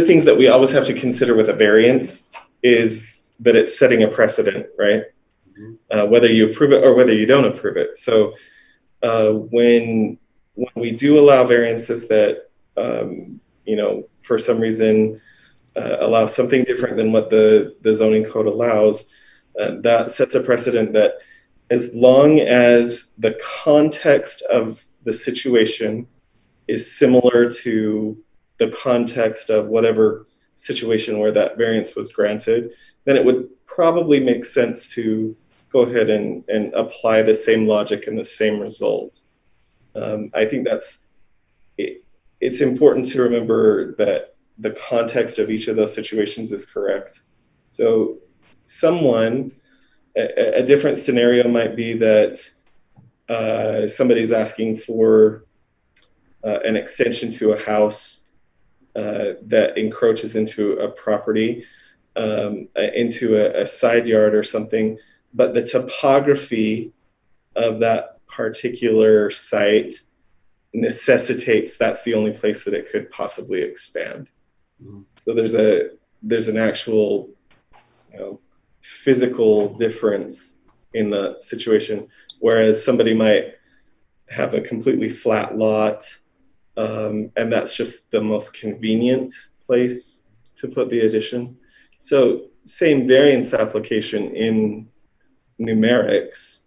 things that we always have to consider with a variance is that it's setting a precedent, right? Whether you approve it or whether you don't approve it. So when we do allow variances that for some reason allow something different than what the zoning code allows, that sets a precedent that as long as the context of the situation is similar to the context of whatever situation where that variance was granted, then it would probably make sense to go ahead and apply the same logic and the same result. I think it's important to remember that the context of each of those situations is correct. So a different scenario might be that somebody's asking for an extension to a house that encroaches into a property, into a side yard or something, but the topography of that particular site necessitates that's the only place that it could possibly expand. Mm-hmm. So there's an actual physical difference in the situation, whereas somebody might have a completely flat lot, and that's just the most convenient place to put the addition. So same variance application in numerics,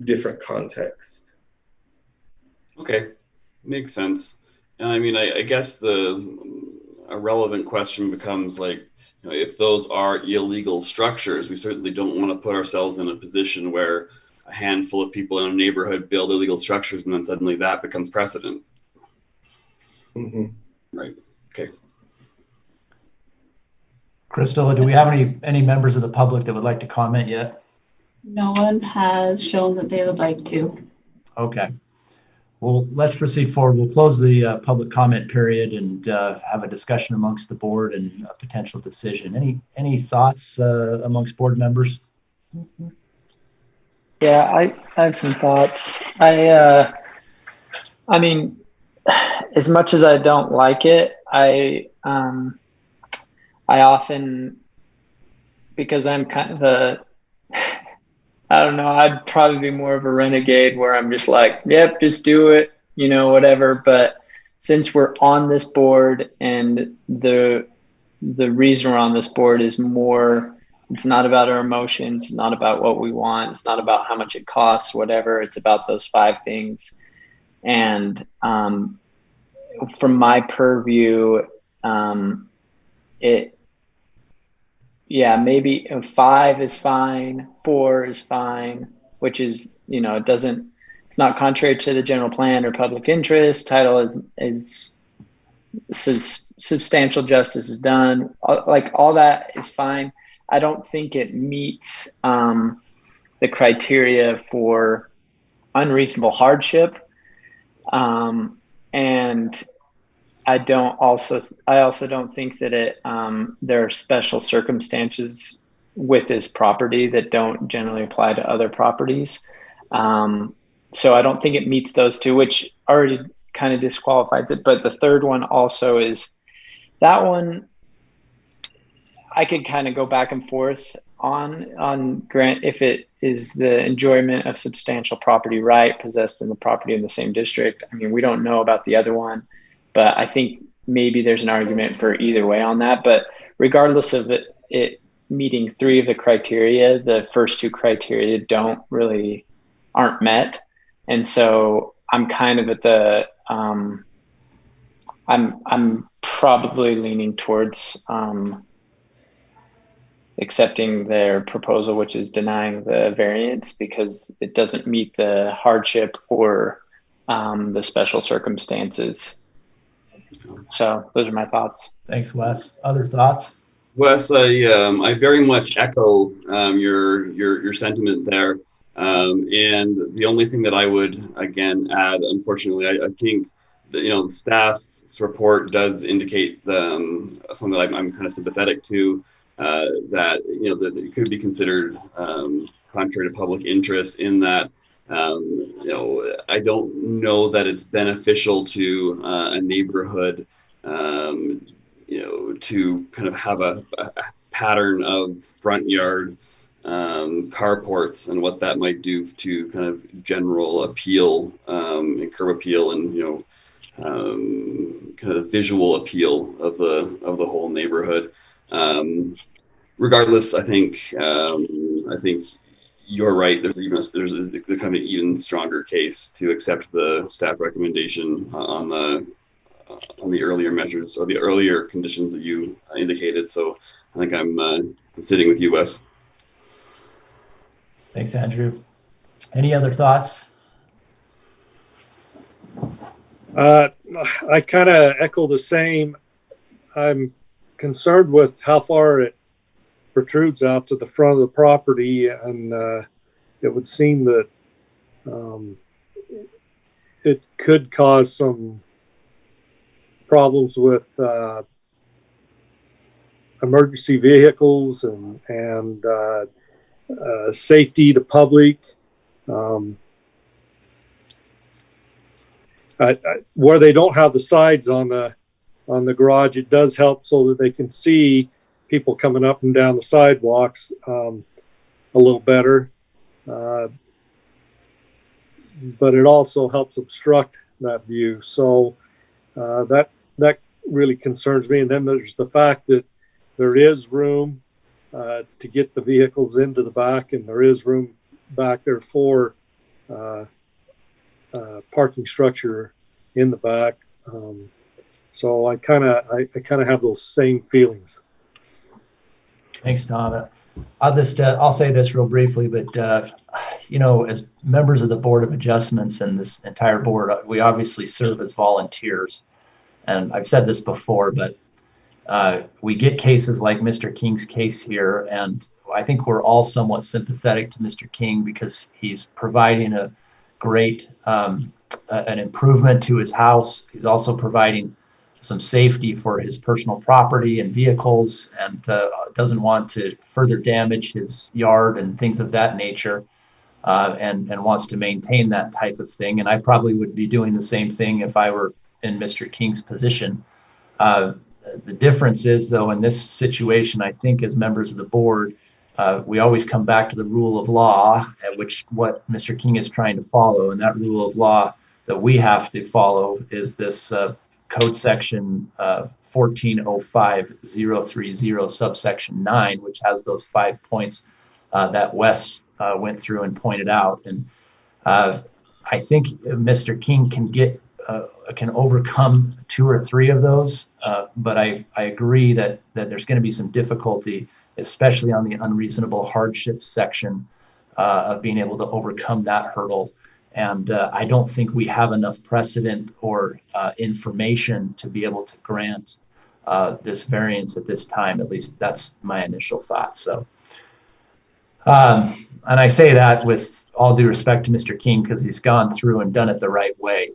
different context. Okay, makes sense. And I mean, I guess a relevant question becomes like, if those are illegal structures, we certainly don't want to put ourselves in a position where a handful of people in a neighborhood build illegal structures and then suddenly that becomes precedent. Mm-hmm. Right. Okay. Crystal, do we have any members of the public that would like to comment yet? No one has shown that they would like to. Okay. Well, let's proceed forward. We'll close the public comment period and have a discussion amongst the board and a potential decision. Any thoughts amongst board members? Yeah, I have some thoughts. I mean, as much as I don't like it, I often, because I'm kind of I don't know. I'd probably be more of a renegade where I'm just like, yep, just do it, whatever. But since we're on this board, and the reason we're on this board is more, it's not about our emotions, not about what we want, it's not about how much it costs, whatever. It's about those 5 things. And from my purview, maybe 5 is fine, 4 is fine, which is, it's not contrary to the general plan or public interest. Title is substantial justice is done. Like, all that is fine. I don't think it meets the criteria for unreasonable hardship. And I also don't think that there are special circumstances with this property that don't generally apply to other properties. So I don't think it meets those 2, which already kind of disqualifies it. But the third one also is, that one I could kind of go back and forth on grant if it is the enjoyment of substantial property right possessed in the property in the same district. I mean, we don't know about the other one, but I think maybe there's an argument for either way on that. But regardless of it meeting 3 of the criteria, the first 2 criteria aren't met. And so I'm kind of at the, I'm probably leaning towards accepting their proposal, which is denying the variance, because it doesn't meet the hardship or the special circumstances. So those are my thoughts. Thanks, Wes. Other thoughts? Wes, I very much echo your sentiment there. And the only thing that I would again add, unfortunately, I think that, the staff's report does indicate something that I'm kind of sympathetic to, that that it could be considered contrary to public interest, in that I don't know that it's beneficial to a neighborhood to kind of have a pattern of front yard carports, and what that might do to kind of general appeal and curb appeal, and kind of visual appeal of the whole neighborhood. Regardless, I think you're right. There's kind of an even stronger case to accept the staff recommendation on the earlier measures, or the earlier conditions that you indicated. So I think I'm sitting with you, Wes. Thanks, Andrew. Any other thoughts? I kind of echo the same. I'm concerned with how far it protrudes out to the front of the property, and it would seem that it could cause some problems with emergency vehicles and safety to public. Where they don't have the sides on the garage, it does help so that they can see people coming up and down the sidewalks a little better. But it also helps obstruct that view. So that really concerns me. And then there's the fact that there is room to get the vehicles into the back, and there is room back there for parking structure in the back. So I kind of have those same feelings. Thanks, Tom. I'll say this real briefly, but as members of the Board of Adjustments and this entire board, we obviously serve as volunteers. And I've said this before, but we get cases like Mr. King's case here, and I think we're all somewhat sympathetic to Mr. King because he's providing a great an improvement to his house. He's also providing some safety for his personal property and vehicles, and doesn't want to further damage his yard and things of that nature, and wants to maintain that type of thing. And I probably would be doing the same thing if I were in Mr. King's position. The difference is, though, in this situation, I think as members of the board, we always come back to the rule of law, at which what Mr. King is trying to follow. And that rule of law that we have to follow is this code section 1405030 subsection 9, which has those 5 points that Wes went through and pointed out. And I think Mr. King can overcome 2 or 3 of those, but I agree that there's going to be some difficulty, especially on the unreasonable hardship section, of being able to overcome that hurdle. And I don't think we have enough precedent or information to be able to grant this variance at this time. At least that's my initial thought. So, and I say that with all due respect to Mr. King, because he's gone through and done it the right way,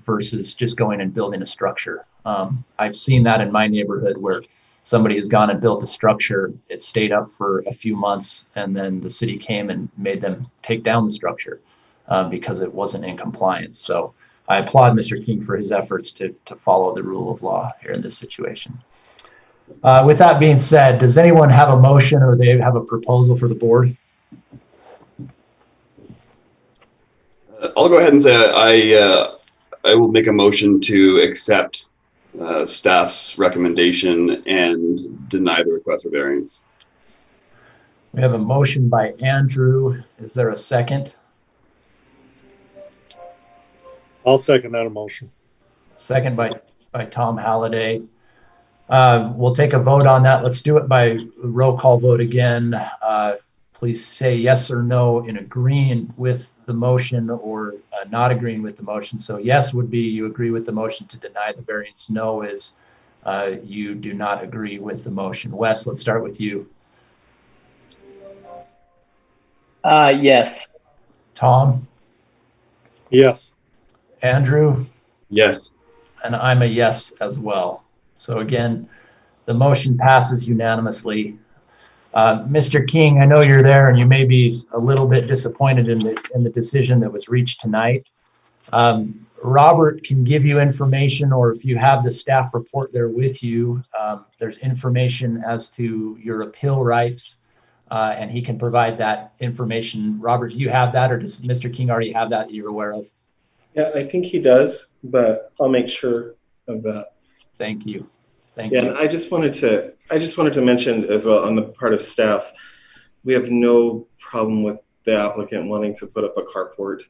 versus just going and building a structure. I've seen that in my neighborhood where somebody has gone and built a structure, it stayed up for a few months, and then the city came and made them take down the structure because it wasn't in compliance. So I applaud Mr. King for his efforts to follow the rule of law here in this situation. With that being said, does anyone have a motion or they have a proposal for the board? I'll go ahead and say I will make a motion to accept staff's recommendation and deny the request for variance. We have a motion by Andrew. Is there a second? I'll second that motion. Second by Tom Halliday. We'll take a vote on that. Let's do it by roll call vote again. Please say yes or no in agreeing with the motion or not agreeing with the motion. So yes would be you agree with the motion to deny the variance. No is you do not agree with the motion. Wes, let's start with you. Yes. Tom? Yes. Andrew? Yes. And I'm a yes as well. So again, the motion passes unanimously. Mr. King, I know you're there and you may be a little bit disappointed in the decision that was reached tonight. Robert can give you information, or if you have the staff report there with you, there's information as to your appeal rights, and he can provide that information. Robert, do you have that, or does Mr. King already have that you're aware of? Yeah, I think he does, but I'll make sure of that. Thank you. Thank Yeah, you. and I just wanted to mention as well on the part of staff, we have no problem with the applicant wanting to put up a carport.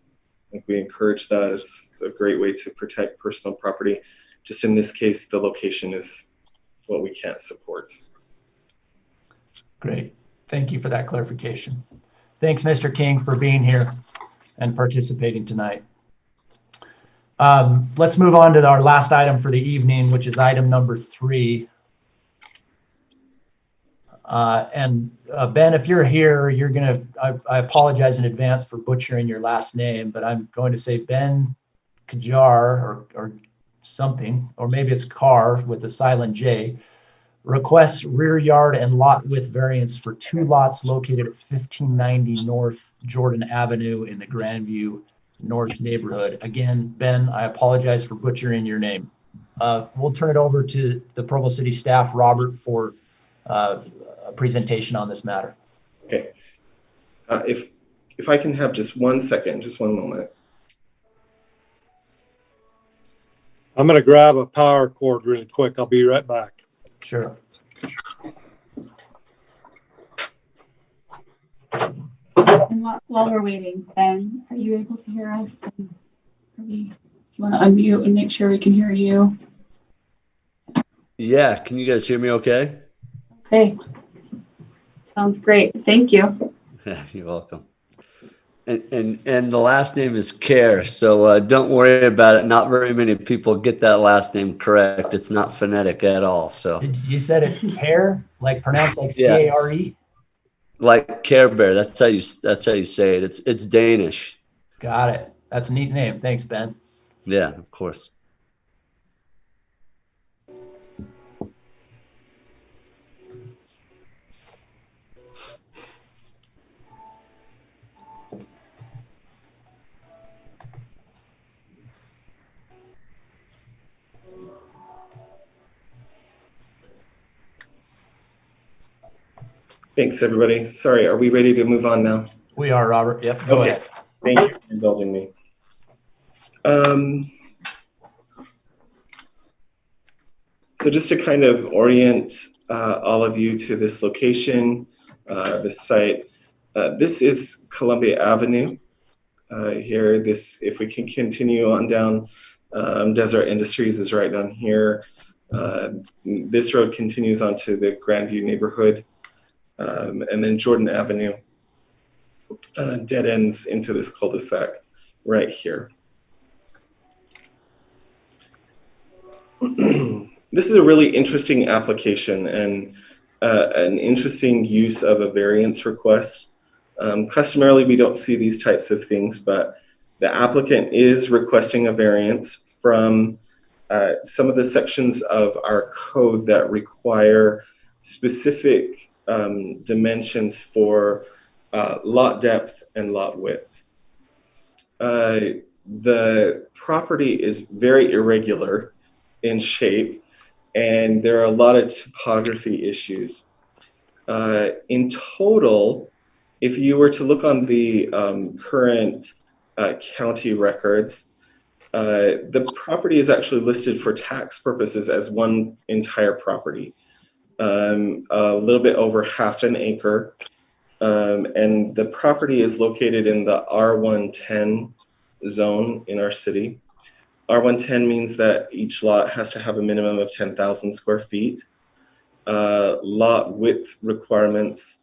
Like, we encourage that. It's a great way to protect personal property. Just in this case, the location is what we can't support. Great. Thank you for that clarification. Thanks, Mr. King, for being here and participating tonight. Let's move on to our last item for the evening, which is item number 3. Ben, if you're here, you're gonna, I apologize in advance for butchering your last name, but I'm going to say Ben Kajar or something, or maybe it's Carr with a silent J, requests rear yard and lot width variance for 2 lots located at 1590 North Jordan Avenue in the Grandview North neighborhood. Again, Ben, I apologize for butchering your name. We'll turn it over to the Provo City staff, Robert, for a presentation on this matter. Okay. If I can have just 1 second, just 1 moment. I'm going to grab a power cord really quick. I'll be right back. Sure. And while we're waiting, Ben, are you able to hear us? You want to unmute and make sure we can hear you? Yeah, can you guys hear me okay? Okay. Sounds great. Thank you. You're welcome. And the last name is Care, so don't worry about it. Not very many people get that last name correct. It's not phonetic at all. So You said it's Care, like pronounced like C-A-R-E? Like Care Bear. That's how you say it. It's Danish. Got it. That's a neat name. Thanks, Ben. Yeah, of course. Thanks, everybody. Sorry, are we ready to move on now? We are, Robert. Yep, go Okay. ahead. Thank you for indulging me. So just to kind of orient all of you to this location, this site, this is Columbia Avenue. Here, if we can continue on down, Desert Industries is right down here. This road continues onto the Grandview neighborhood, and then Jordan Avenue dead ends into this cul-de-sac right here. This is a really interesting application and an interesting use of a variance request. Customarily, we don't see these types of things, but the applicant is requesting a variance from some of the sections of our code that require specific dimensions for lot depth and lot width. The property is very irregular in shape, and there are a lot of topography issues. In total, if you were to look on the current county records, the property is actually listed for tax purposes as one entire property, a little bit over half an acre. And the property is located in the R110 zone in our city. R110 means that each lot has to have a minimum of 10,000 square feet. Lot width requirements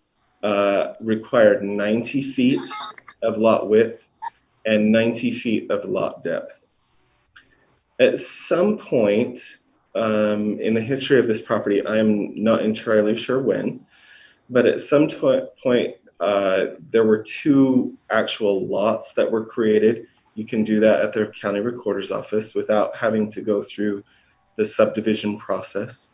required 90 feet of lot width and 90 feet of lot depth. At some point in the history of this property, I'm not entirely sure when, but at some point there were two actual lots that were created. You can do that at their county recorder's office without having to go through the subdivision process.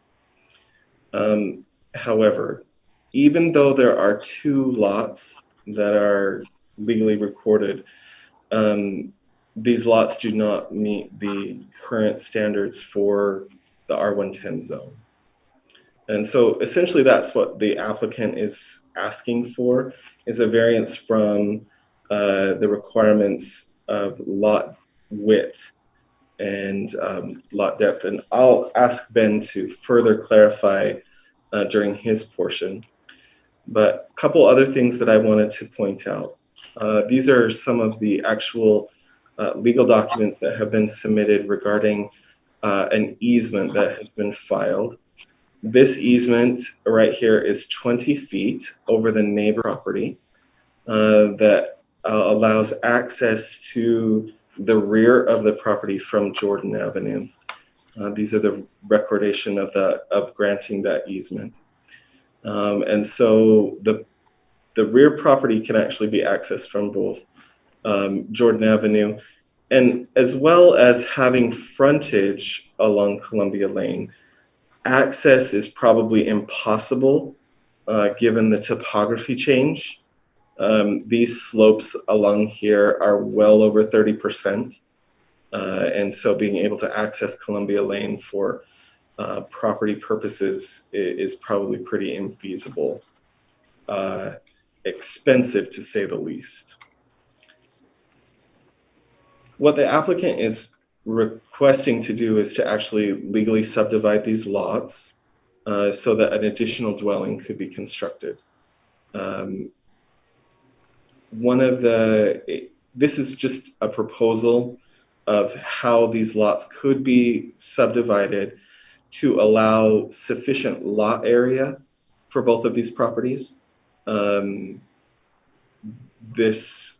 However, even though there are two lots that are legally recorded, these lots do not meet the current standards for the R110 zone. And so essentially that's what the applicant is asking for, is a variance from the requirements of lot width and lot depth. And I'll ask Ben to further clarify during his portion. But a couple other things that I wanted to point out. These are some of the actual legal documents that have been submitted regarding an easement that has been filed. This easement right here is 20 feet over the neighbor property that allows access to the rear of the property from Jordan Avenue. These are the recordation of granting that easement. And so the rear property can actually be accessed from both Jordan Avenue, and as well as having frontage along Columbia Lane. Access is probably impossible given the topography change. These slopes along here are well over 30%. And so being able to access Columbia Lane for property purposes is probably pretty infeasible. Expensive to say the least. What the applicant is requesting to do is to actually legally subdivide these lots so that an additional dwelling could be constructed. This is just a proposal of how these lots could be subdivided to allow sufficient lot area for both of these properties. This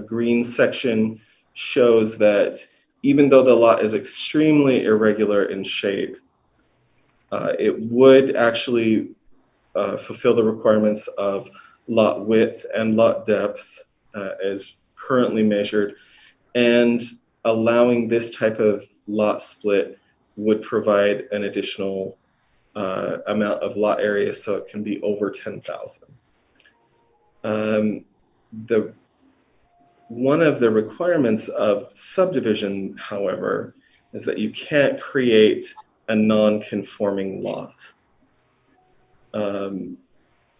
green section shows that even though the lot is extremely irregular in shape, it would actually fulfill the requirements of lot width and lot depth as currently measured, and allowing this type of lot split would provide an additional amount of lot area so it can be over 10,000. One of the requirements of subdivision, however, is that you can't create a non-conforming lot.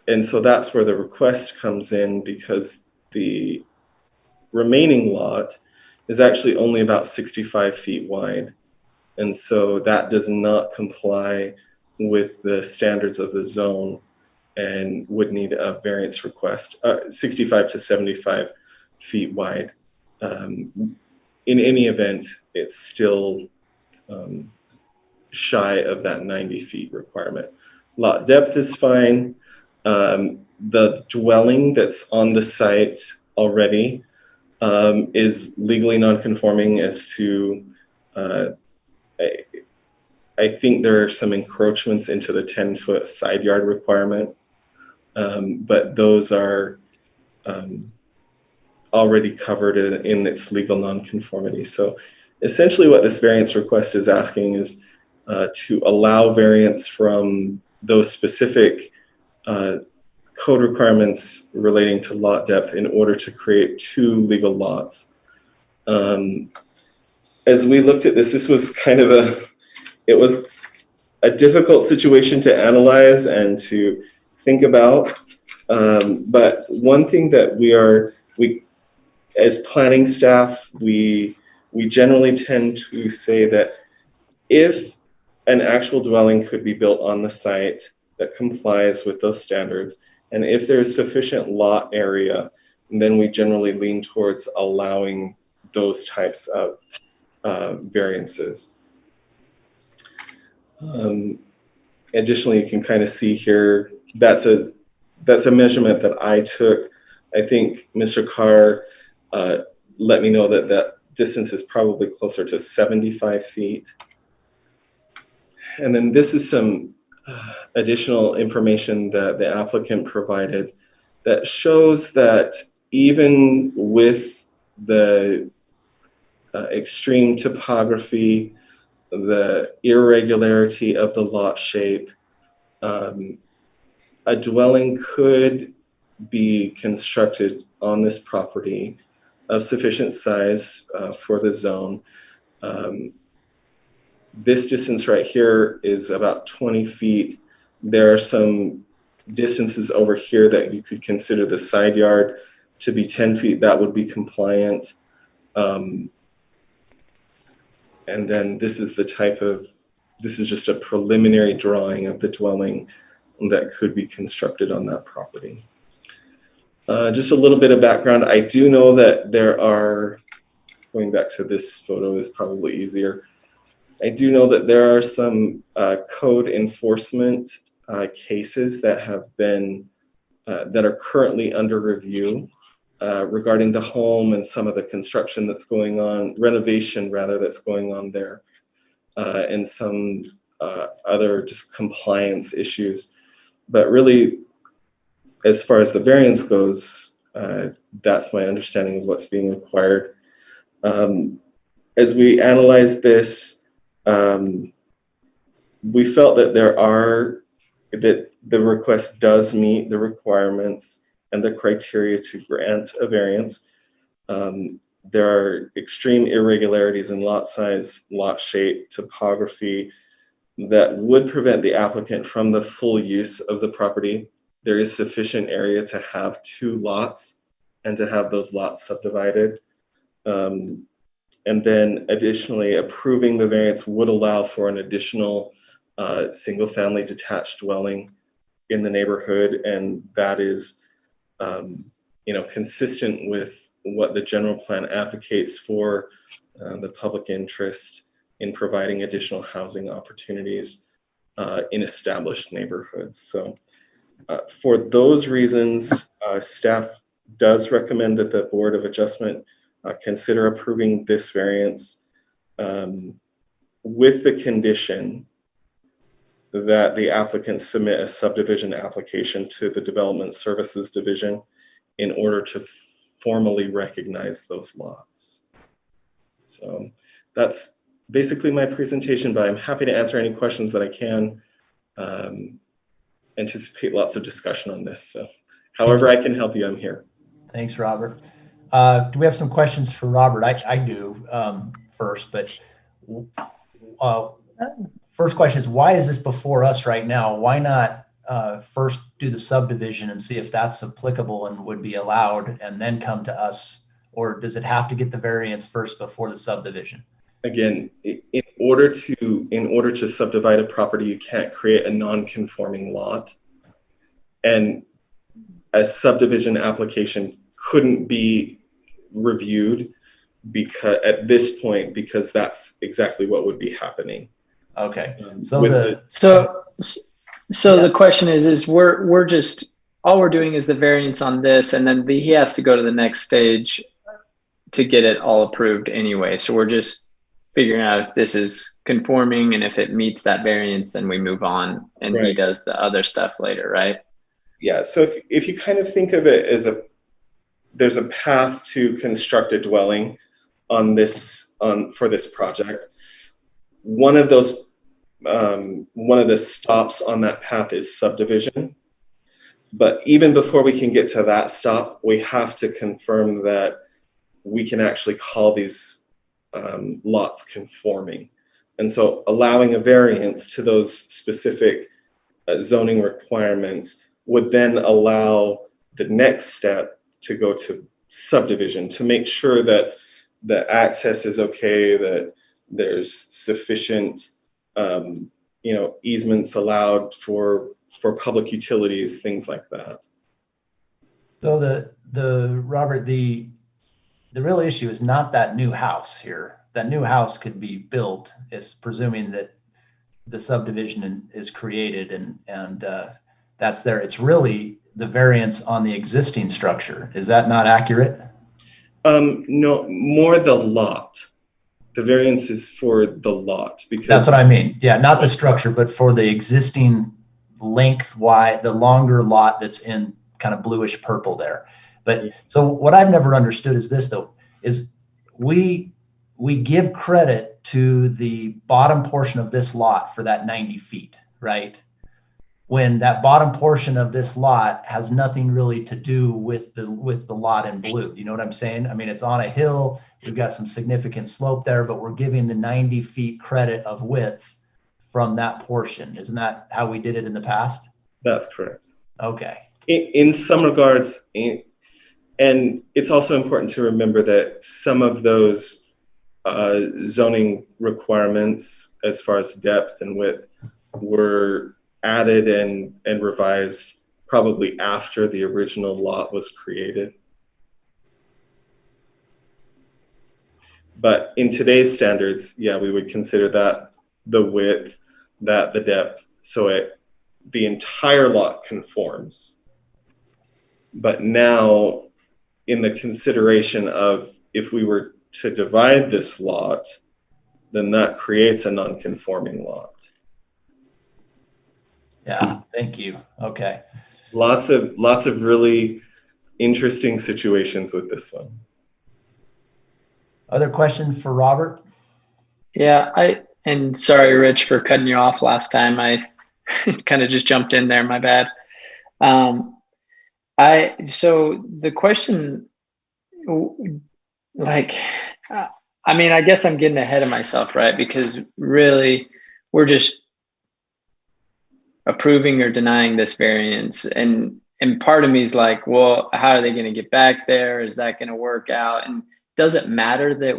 And so that's where the request comes in, because the remaining lot is actually only about 65 feet wide. And so that does not comply with the standards of the zone and would need a variance request, 65 to 75 feet wide. In any event, it's still shy of that 90 feet requirement. Lot depth is fine. The dwelling that's on the site already is legally non-conforming as to, I think there are some encroachments into the 10-foot side yard requirement, but those are already covered in its legal nonconformity. So essentially what this variance request is asking is to allow variance from those specific code requirements relating to lot depth in order to create 2 legal lots. As we looked at this was kind of it was a difficult situation to analyze and to think about. But one thing that we as planning staff, we generally tend to say that if an actual dwelling could be built on the site that complies with those standards, and if there's sufficient lot area, then we generally lean towards allowing those types of variances. Additionally, you can kind of see here, that's a measurement that I took. I think Mr. Carr let me know that that distance is probably closer to 75 feet. And then this is some additional information that the applicant provided that shows that even with the extreme topography, the irregularity of the lot shape, a dwelling could be constructed on this property of sufficient size for the zone. This distance right here is about 20 feet. There are some distances over here that you could consider the side yard to be 10 feet. That would be compliant. And then this is just a preliminary drawing of the dwelling that could be constructed on that property. Just a little bit of background. I do know that there are, going back to this photo is probably easier. I do know that there are some code enforcement cases that have been, that are currently under review regarding the home and some of the construction that's going on, renovation rather, that's going on there, and some other just compliance issues. But really, as far as the variance goes, that's my understanding of what's being required. As we analyze this, we felt that that the request does meet the requirements and the criteria to grant a variance. There are extreme irregularities in lot size, lot shape, topography that would prevent the applicant from the full use of the property. There is sufficient area to have 2 lots and to have those lots subdivided. And then additionally, approving the variance would allow for an additional single-family detached dwelling in the neighborhood, and that is, consistent with what the general plan advocates for the public interest in providing additional housing opportunities in established neighborhoods. So, for those reasons, staff does recommend that the Board of Adjustment consider approving this variance with the condition that the applicant submit a subdivision application to the Development Services Division in order to formally recognize those lots. So that's basically my presentation, but I'm happy to answer any questions that I can. Anticipate lots of discussion on this. So however I can help you, I'm here. Thanks, Robert. Do we have some questions for Robert? I do first, but first question is, why is this before us right now? Why not first do the subdivision and see if that's applicable and would be allowed, and then come to us? Or does it have to get the variance first before the subdivision? Again, in order to subdivide a property, you can't create a non-conforming lot. And a subdivision application couldn't be reviewed because at this point, because that's exactly what would be happening. Okay. So the question is we're just, all we're doing is the variance on this, and then he has to go to the next stage to get it all approved anyway. So we're just figuring out if this is conforming, and if it meets that variance, then we move on, and he does the other stuff later, right? Yeah. So if you kind of think of it as there's a path to construct a dwelling for this project. One of the stops on that path is subdivision. But even before we can get to that stop, we have to confirm that we can actually call these lots conforming. And so allowing a variance to those specific zoning requirements would then allow the next step to go to subdivision, to make sure that the access is okay, that there's sufficient easements allowed for public utilities, things like that. So Robert, the real issue is not that new house here. That new house could be built, is presuming that the subdivision is created and that's there. It's really the variance on the existing structure. Is that not accurate? No, more the lot. The variance is for the lot, because that's what I mean. Yeah, not the structure, but for the existing lengthwise, the longer lot that's in kind of bluish purple there. But so what I've never understood is this, though, is we give credit to the bottom portion of this lot for that 90 feet, right? When that bottom portion of this lot has nothing really to do with the lot in blue. You know what I'm saying? I mean, it's on a hill. We've got some significant slope there, but we're giving the 90 feet credit of width from that portion. Isn't that how we did it in the past? That's correct. Okay. In some regards, and it's also important to remember that some of those zoning requirements, as far as depth and width, were added and revised probably after the original lot was created. But in today's standards, yeah, we would consider that the width, that the depth, so the entire lot conforms. But now, in the consideration of if we were to divide this lot, then that creates a non-conforming lot. Yeah, thank you. Okay. Lots of really interesting situations with this one. Other questions for Robert? Yeah, and sorry, Rich, for cutting you off last time. I kind of just jumped in there, my bad. So the question, I guess I'm getting ahead of myself, right? Because really we're just approving or denying this variance. And part of me is like, well, how are they going to get back there? Is that going to work out? And does it matter that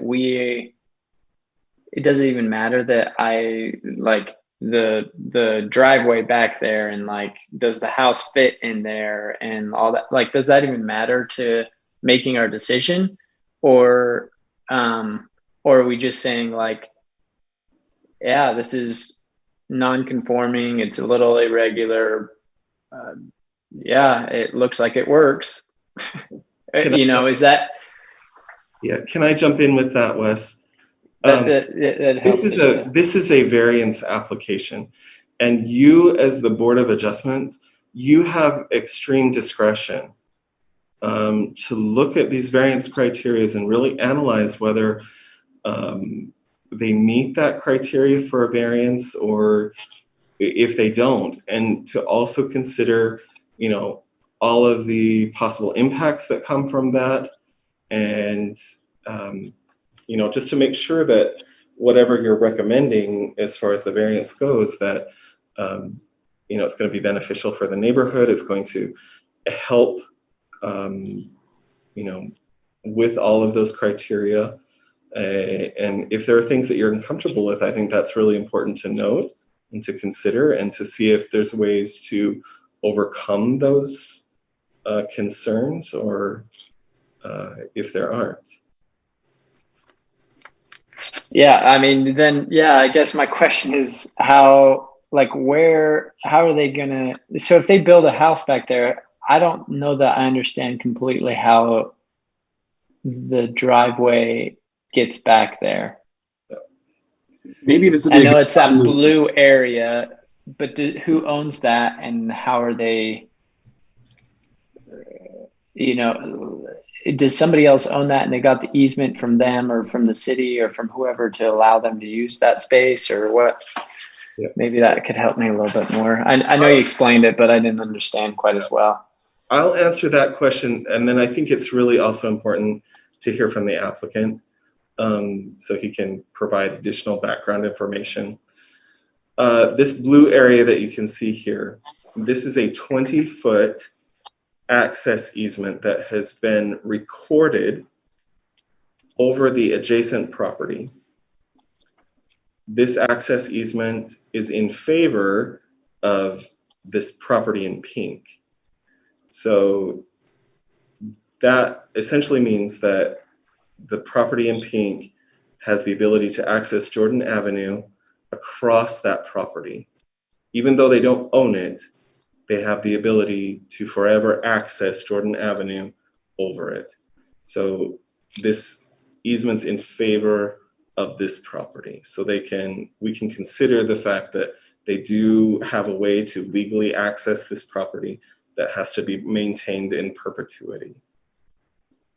it doesn't even matter that I like the driveway back there, and like, does the house fit in there and all that? Like, does that even matter to making our decision? Or are we just saying like, yeah, this is non-conforming, it's a little irregular, yeah, it looks like it works. Is that? Yeah, can I jump in with that, Wes? This is a variance application, and you, as the Board of Adjustments, you have extreme discretion to look at these variance criteria and really analyze whether they meet that criteria for a variance, or if they don't, and to also consider, all of the possible impacts that come from that, and just to make sure that whatever you're recommending as far as the variance goes, that it's going to be beneficial for the neighborhood. It's going to help, with all of those criteria. And if there are things that you're uncomfortable with, I think that's really important to note and to consider and to see if there's ways to overcome those concerns or if there aren't. Yeah, I mean, then, yeah, I guess my question is how are they gonna, so if they build a house back there, I don't know that I understand completely how the driveway gets back there. Maybe this would I be know it's that blue area, but who owns that and how are they, does somebody else own that and they got the easement from them or from the city or from whoever to allow them to use that space or what? Yeah. Maybe that could help me a little bit more. I know you explained it, but I didn't understand quite as well. I'll answer that question. And then I think it's really also important to hear from the applicant so he can provide additional background information. This blue area that you can see here, this is a 20-foot access easement that has been recorded over the adjacent property. This access easement is in favor of this property in pink. So that essentially means that the property in pink has the ability to access Jordan Avenue across that property. Even though they don't own it, they have the ability to forever access Jordan Avenue over it. So this easement's in favor of this property. So we can consider the fact that they do have a way to legally access this property that has to be maintained in perpetuity.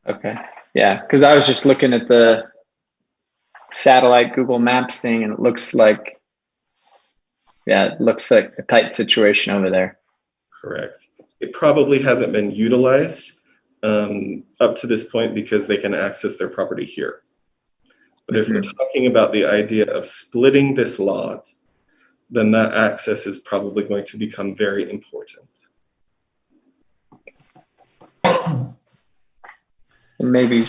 Okay. Yeah, because I was just looking at the satellite Google Maps thing and it looks like a tight situation over there. Correct. It probably hasn't been utilized up to this point because they can access their property here. But if we're talking about the idea of splitting this lot, then that access is probably going to become very important. And maybe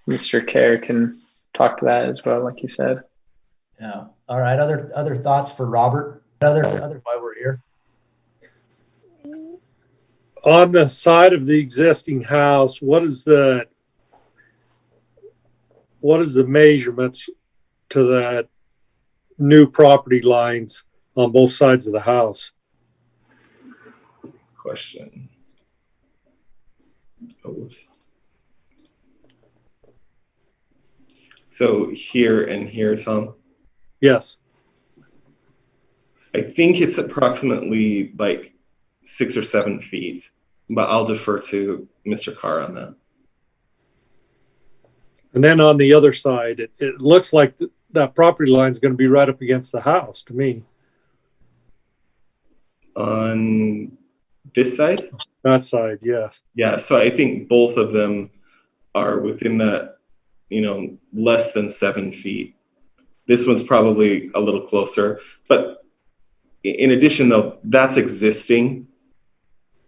Mr. Kerr can talk to that as well, like you said. Yeah. All right. Other thoughts for Robert? Other why we're here? On the side of the existing house, what is the measurements to that new property lines on both sides of the house? Question. Oops. So here and here, Tom? Yes. I think it's approximately like 6 or 7 feet, but I'll defer to Mr. Carr on that. And then on the other side, it looks like that property line is going to be right up against the house to me. On this side? That side, yes. Yeah, so I think both of them are within that, less than 7 feet. This one's probably a little closer, but in addition though, that's existing.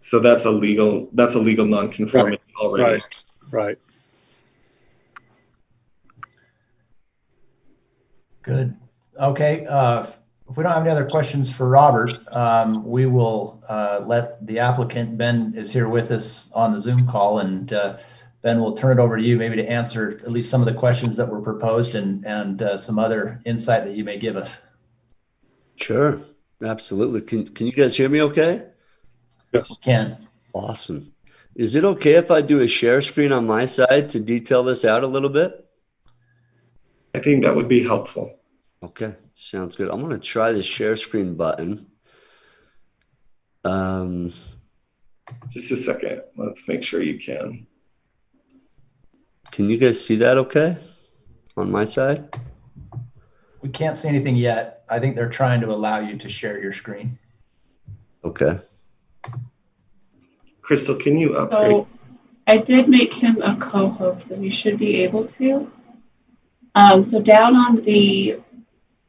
So that's a legal non-conforming already. Right. Good. Okay. If we don't have any other questions for Robert, we will let the applicant, Ben is here with us on the Zoom call, and Ben, we'll turn it over to you maybe to answer at least some of the questions that were proposed and some other insight that you may give us. Sure. Absolutely. Can you guys hear me okay? Yes. We can. Awesome. Is it okay if I do a share screen on my side to detail this out a little bit? I think that would be helpful. Okay, sounds good. I'm going to try the share screen button. Just a second. Let's make sure you can. Can you guys see that okay on my side? We can't see anything yet. I think they're trying to allow you to share your screen. Okay. Crystal, can you upgrade? So I did make him a co-host, so he should be able to. So down on the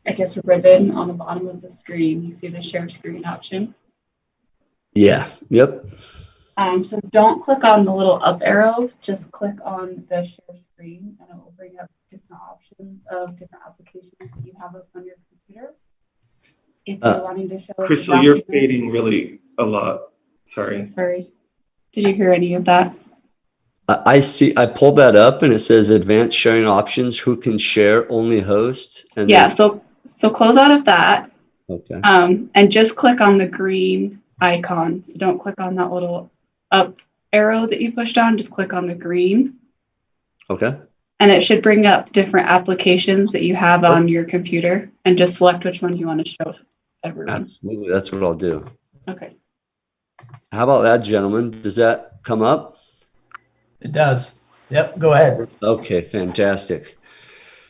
I guess, ribbon on the bottom of the screen. You see the share screen option. Yeah. Yep. So don't click on the little up arrow, just click on the share screen and it will bring up different options of different applications that you have up on your computer. If you're wanting to show Crystal, you're fading really a lot. Sorry. Sorry. Did you hear any of that? I see. I pulled that up and it says advanced sharing options. Who can share? Only host. And yeah. then, So close out of that. Okay. And just click on the green icon. So don't click on that little up arrow that you pushed on. Just click on the green. Okay. And it should bring up different applications that you have on your computer, and just select which one you want to show everyone. Absolutely. That's what I'll do. Okay. How about that, gentlemen? Does that come up? It does. Yep. Go ahead. Okay. Fantastic.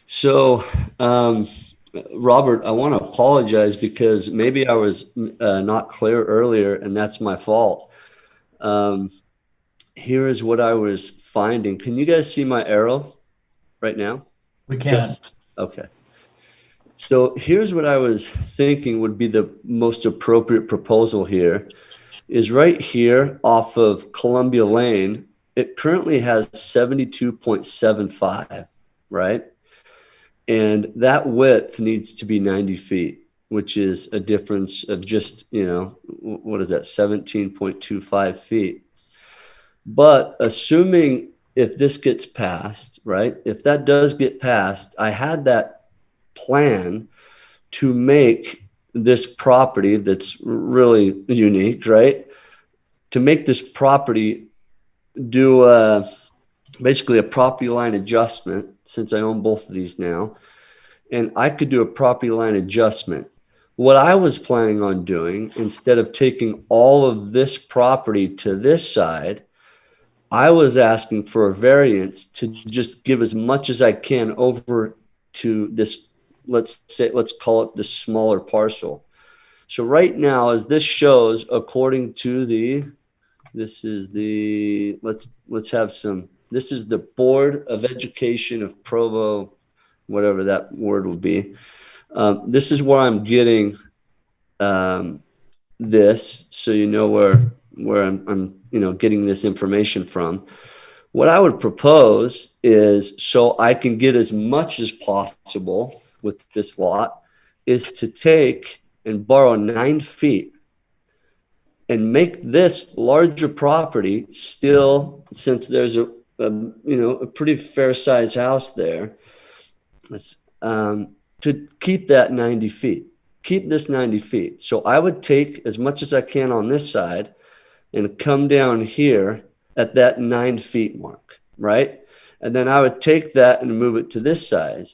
So, Robert, I want to apologize because maybe I was not clear earlier, and that's my fault. Here is what I was finding. Can you guys see my arrow right now? We can. Yes. Okay. So here's what I was thinking would be the most appropriate proposal here is right here off of Columbia Lane. It currently has 72.75, right? And that width needs to be 90 feet, which is a difference of just, what is that, 17.25 feet. But assuming if this gets passed, right, if that does get passed, I had that plan to make this property that's really unique, right, to make this property do basically a property line adjustment, since I own both of these now, and I could do a property line adjustment. What I was planning on doing, instead of taking all of this property to this side, I was asking for a variance to just give as much as I can over to this, let's call it the smaller parcel. So right now, as this shows, according to this is the Board of Education of Provo, whatever that word will be. This is where I'm getting this, so you know where I'm getting this information from. What I would propose is, so I can get as much as possible with this lot, is to take and borrow 9 feet and make this larger property still, since there's a pretty fair sized house there, to keep that 90 feet, keep this 90 feet. So I would take as much as I can on this side and come down here at that 9 feet mark, right? And then I would take that and move it to this side,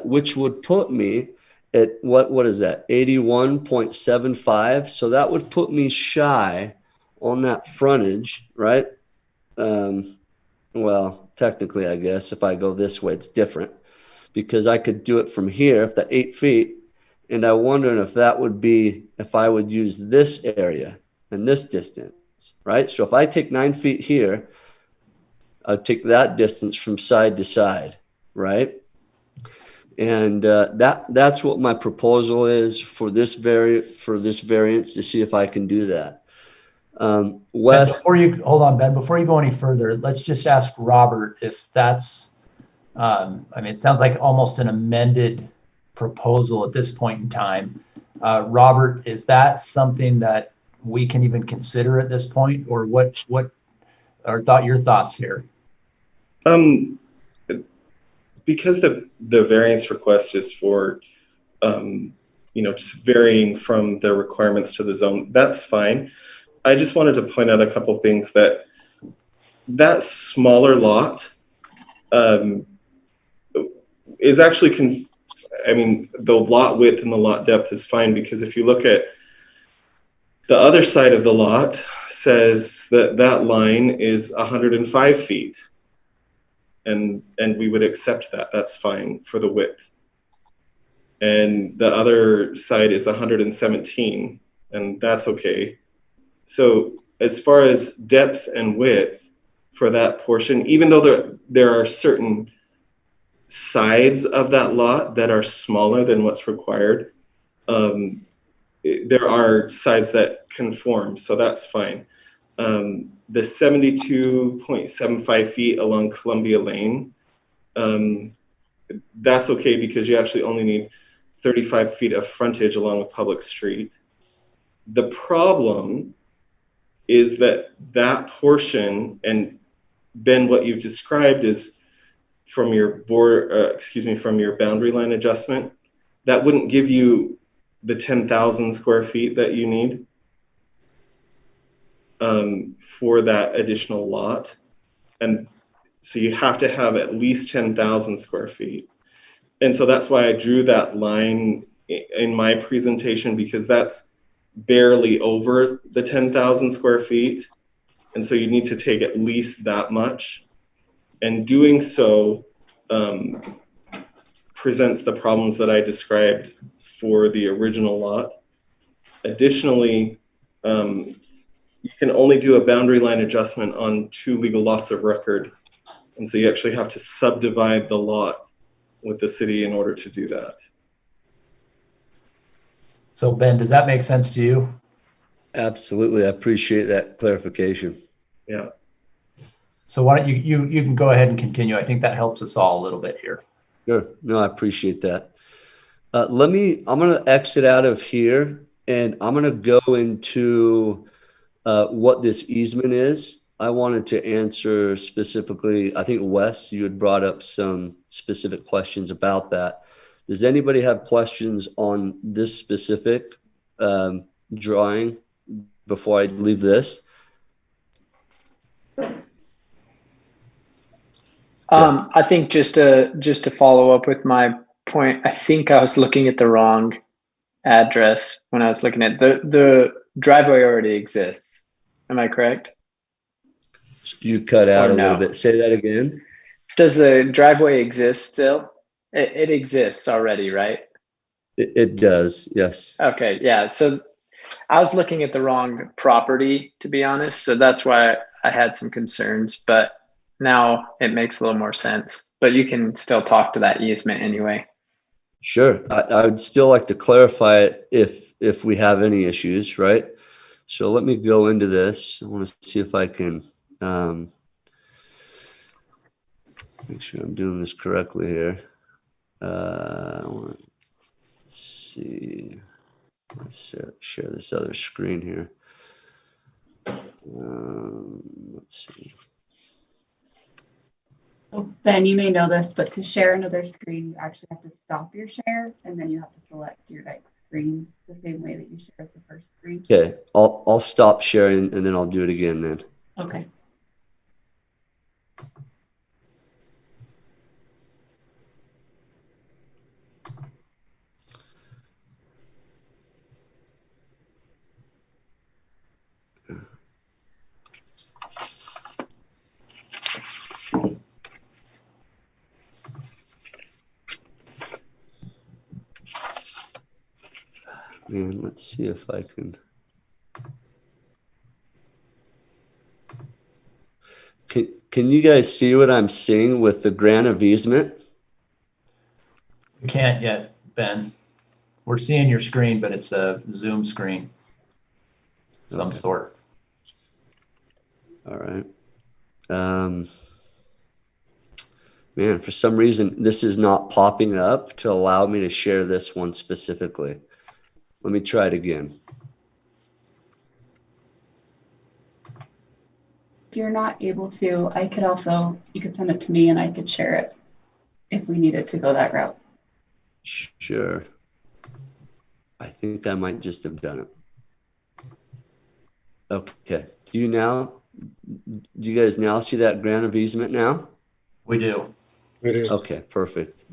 which would put me at what is that, 81.75. So that would put me shy on that frontage, right? Well, technically, I guess if I go this way, it's different, because I could do it from here, if the 8 feet, and I wondering if that would be, if I would use this area and this distance, right? So if I take 9 feet here, I'd take that distance from side to side, right? And that's what my proposal is for this variance, to see if I can do that. Wes, Before you hold on, Ben, before you go any further, let's just ask Robert if that's, it sounds like almost an amended proposal at this point in time. Robert, is that something that we can even consider at this point, or what are your thoughts here? Because the variance request is for, just varying from the requirements to the zone, that's fine. I just wanted to point out a couple things. That smaller lot is actually, the lot width and the lot depth is fine, because if you look at the other side of the lot, says that line is 105 feet. And we would accept that. That's fine for the width. And the other side is 117, and that's okay. So as far as depth and width for that portion, even though there are certain sides of that lot that are smaller than what's required. There are sides that conform, so that's fine. The 72.75 feet along Columbia Lane, that's okay because you actually only need 35 feet of frontage along a public street. The problem is that that portion, and Ben, what you've described is from your from your boundary line adjustment, that wouldn't give you the 10,000 square feet that you need for that additional lot. And so you have to have at least 10,000 square feet. And so that's why I drew that line in my presentation, because that's barely over the 10,000 square feet. And so you need to take at least that much. And doing so presents the problems that I described for the original lot. Additionally, you can only do a boundary line adjustment on 2 legal lots of record. And so you actually have to subdivide the lot with the city in order to do that. So Ben, does that make sense to you? Absolutely. I appreciate that clarification. Yeah. So why don't you can go ahead and continue. I think that helps us all a little bit here. Sure. No, I appreciate that. I'm going to exit out of here and I'm going to go into what this easement is. I wanted to answer specifically, I think Wes, you had brought up some specific questions about that. Does anybody have questions on this specific drawing before I leave this? I think just to follow up with my point, I think I was looking at the wrong address when I was looking at the driveway already exists. Am I correct? You cut out Or a little no? bit. Say that again. Does the driveway exist still? It exists already, right? It does. Yes. Okay, yeah. So I was looking at the wrong property, to be honest. So that's why I had some concerns, but now it makes a little more sense. But you can still talk to that easement anyway. Sure. I would still like to clarify it if we have any issues, right? So let me go into this. I want to see if I can make sure I'm doing this correctly here. I want to see. Let's share this other screen here. Let's see. So Ben, you may know this, but to share another screen, you actually have to stop your share and then you have to select your next screen the same way that you shared the first screen. Okay, I'll stop sharing and then I'll do it again then. Okay. And let's see if I can. Can you guys see what I'm seeing with the grant of easement? We can't yet, Ben. We're seeing your screen, but it's a Zoom screen of some sort. All right. Man, for some reason, this is not popping up to allow me to share this one specifically. Let me try it again. If you're not able to, I could also, you could send it to me and I could share it if we needed to go that route. Sure. I think I might just have done it. Okay. Do you guys now see that grant of easement now? We do. It is. Okay, perfect.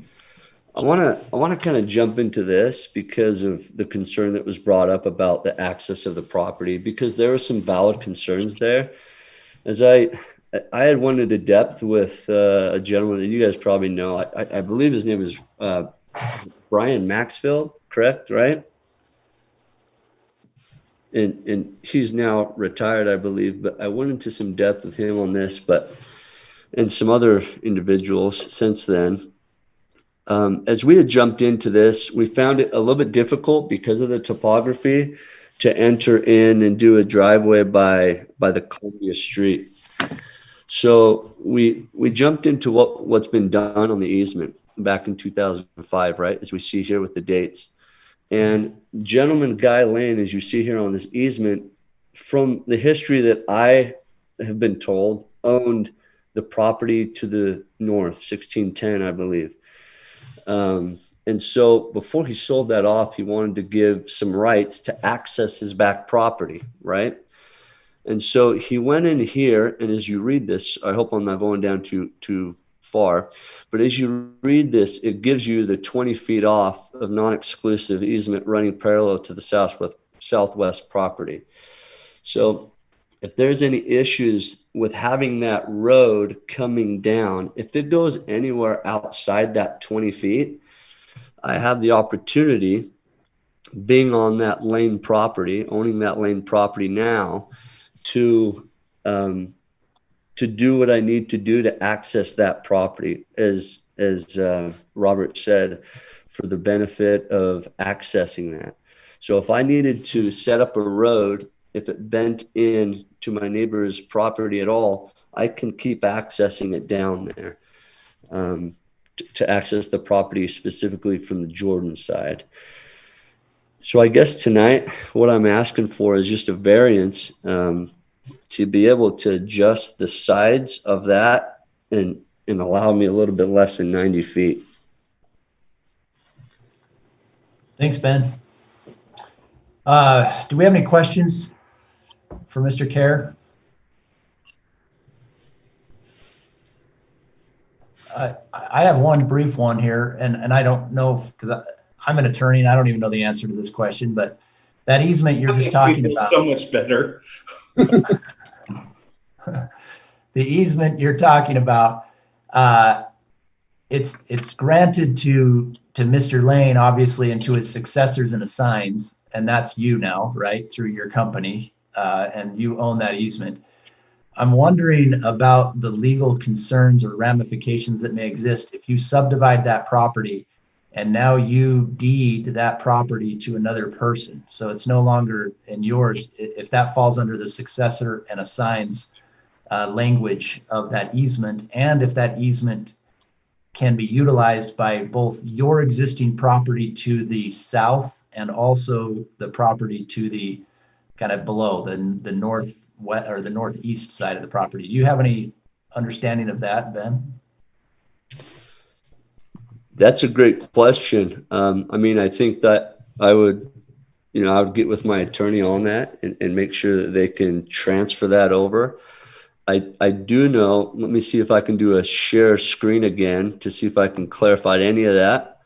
I want to kind of jump into this because of the concern that was brought up about the access of the property, because there were some valid concerns there. As I had went into depth with a gentleman that you guys probably know. I believe his name is Brian Maxfield, correct? Right? And he's now retired, I believe, but I went into some depth with him on this, and some other individuals since then. As we had jumped into this, we found it a little bit difficult because of the topography to enter in and do a driveway by the Columbia Street. So we jumped into what's been done on the easement back in 2005, right? As we see here with the dates. And Gentleman Guy Lane, as you see here on this easement, from the history that I have been told, owned the property to the north, 1610, I believe. And so before he sold that off, he wanted to give some rights to access his back property, right? And so he went in here, and as you read this, I hope I'm not going down too far, but as you read this, it gives you the 20 feet off of non-exclusive easement running parallel to the southwest property. So if there's any issues with having that road coming down, if it goes anywhere outside that 20 feet, I have the opportunity, being on that lane property, owning that lane property now, to do what I need to do to access that property, as Robert said, for the benefit of accessing that. So if I needed to set up a road, if it bent in to my neighbor's property at all, I can keep accessing it down there, to access the property specifically from the Jordan side. So I guess tonight, what I'm asking for is just a variance, to be able to adjust the sides of that and allow me a little bit less than 90 feet. Thanks, Ben. Do we have any questions for Mr. Kerr? I have one brief one here, and I don't know, because I'm an attorney and I don't even know the answer to this question, but that easement you're just talking about. So much better. The easement you're talking about, it's granted to Mr. Lane, obviously, and to his successors and assigns, and that's you now, right, through your company, and you own that easement. I'm wondering about the legal concerns or ramifications that may exist if you subdivide that property and now you deed that property to another person. So it's no longer in yours. If that falls under the successor and assigns language of that easement, and if that easement can be utilized by both your existing property to the south and also the property to the kind of below, the northwest or the northeast side of the property. Do you have any understanding of that, Ben? That's a great question. I mean, I think that I would get with my attorney on that and make sure that they can transfer that over. I do know, let me see if I can do a share screen again to see if I can clarify any of that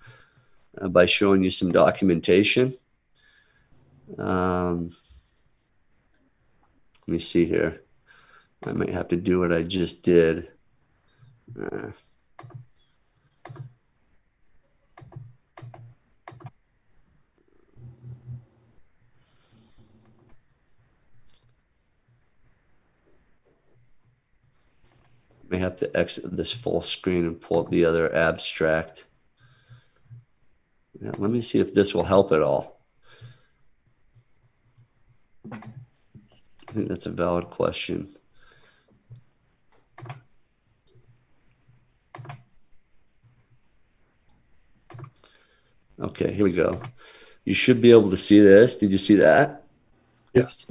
by showing you some documentation. Let me see here. I might have to do what I just did. May have to exit this full screen and pull up the other abstract. Yeah, let me see if this will help at all. I think that's a valid question. Okay, here we go. You should be able to see this. Did you see that? Yes.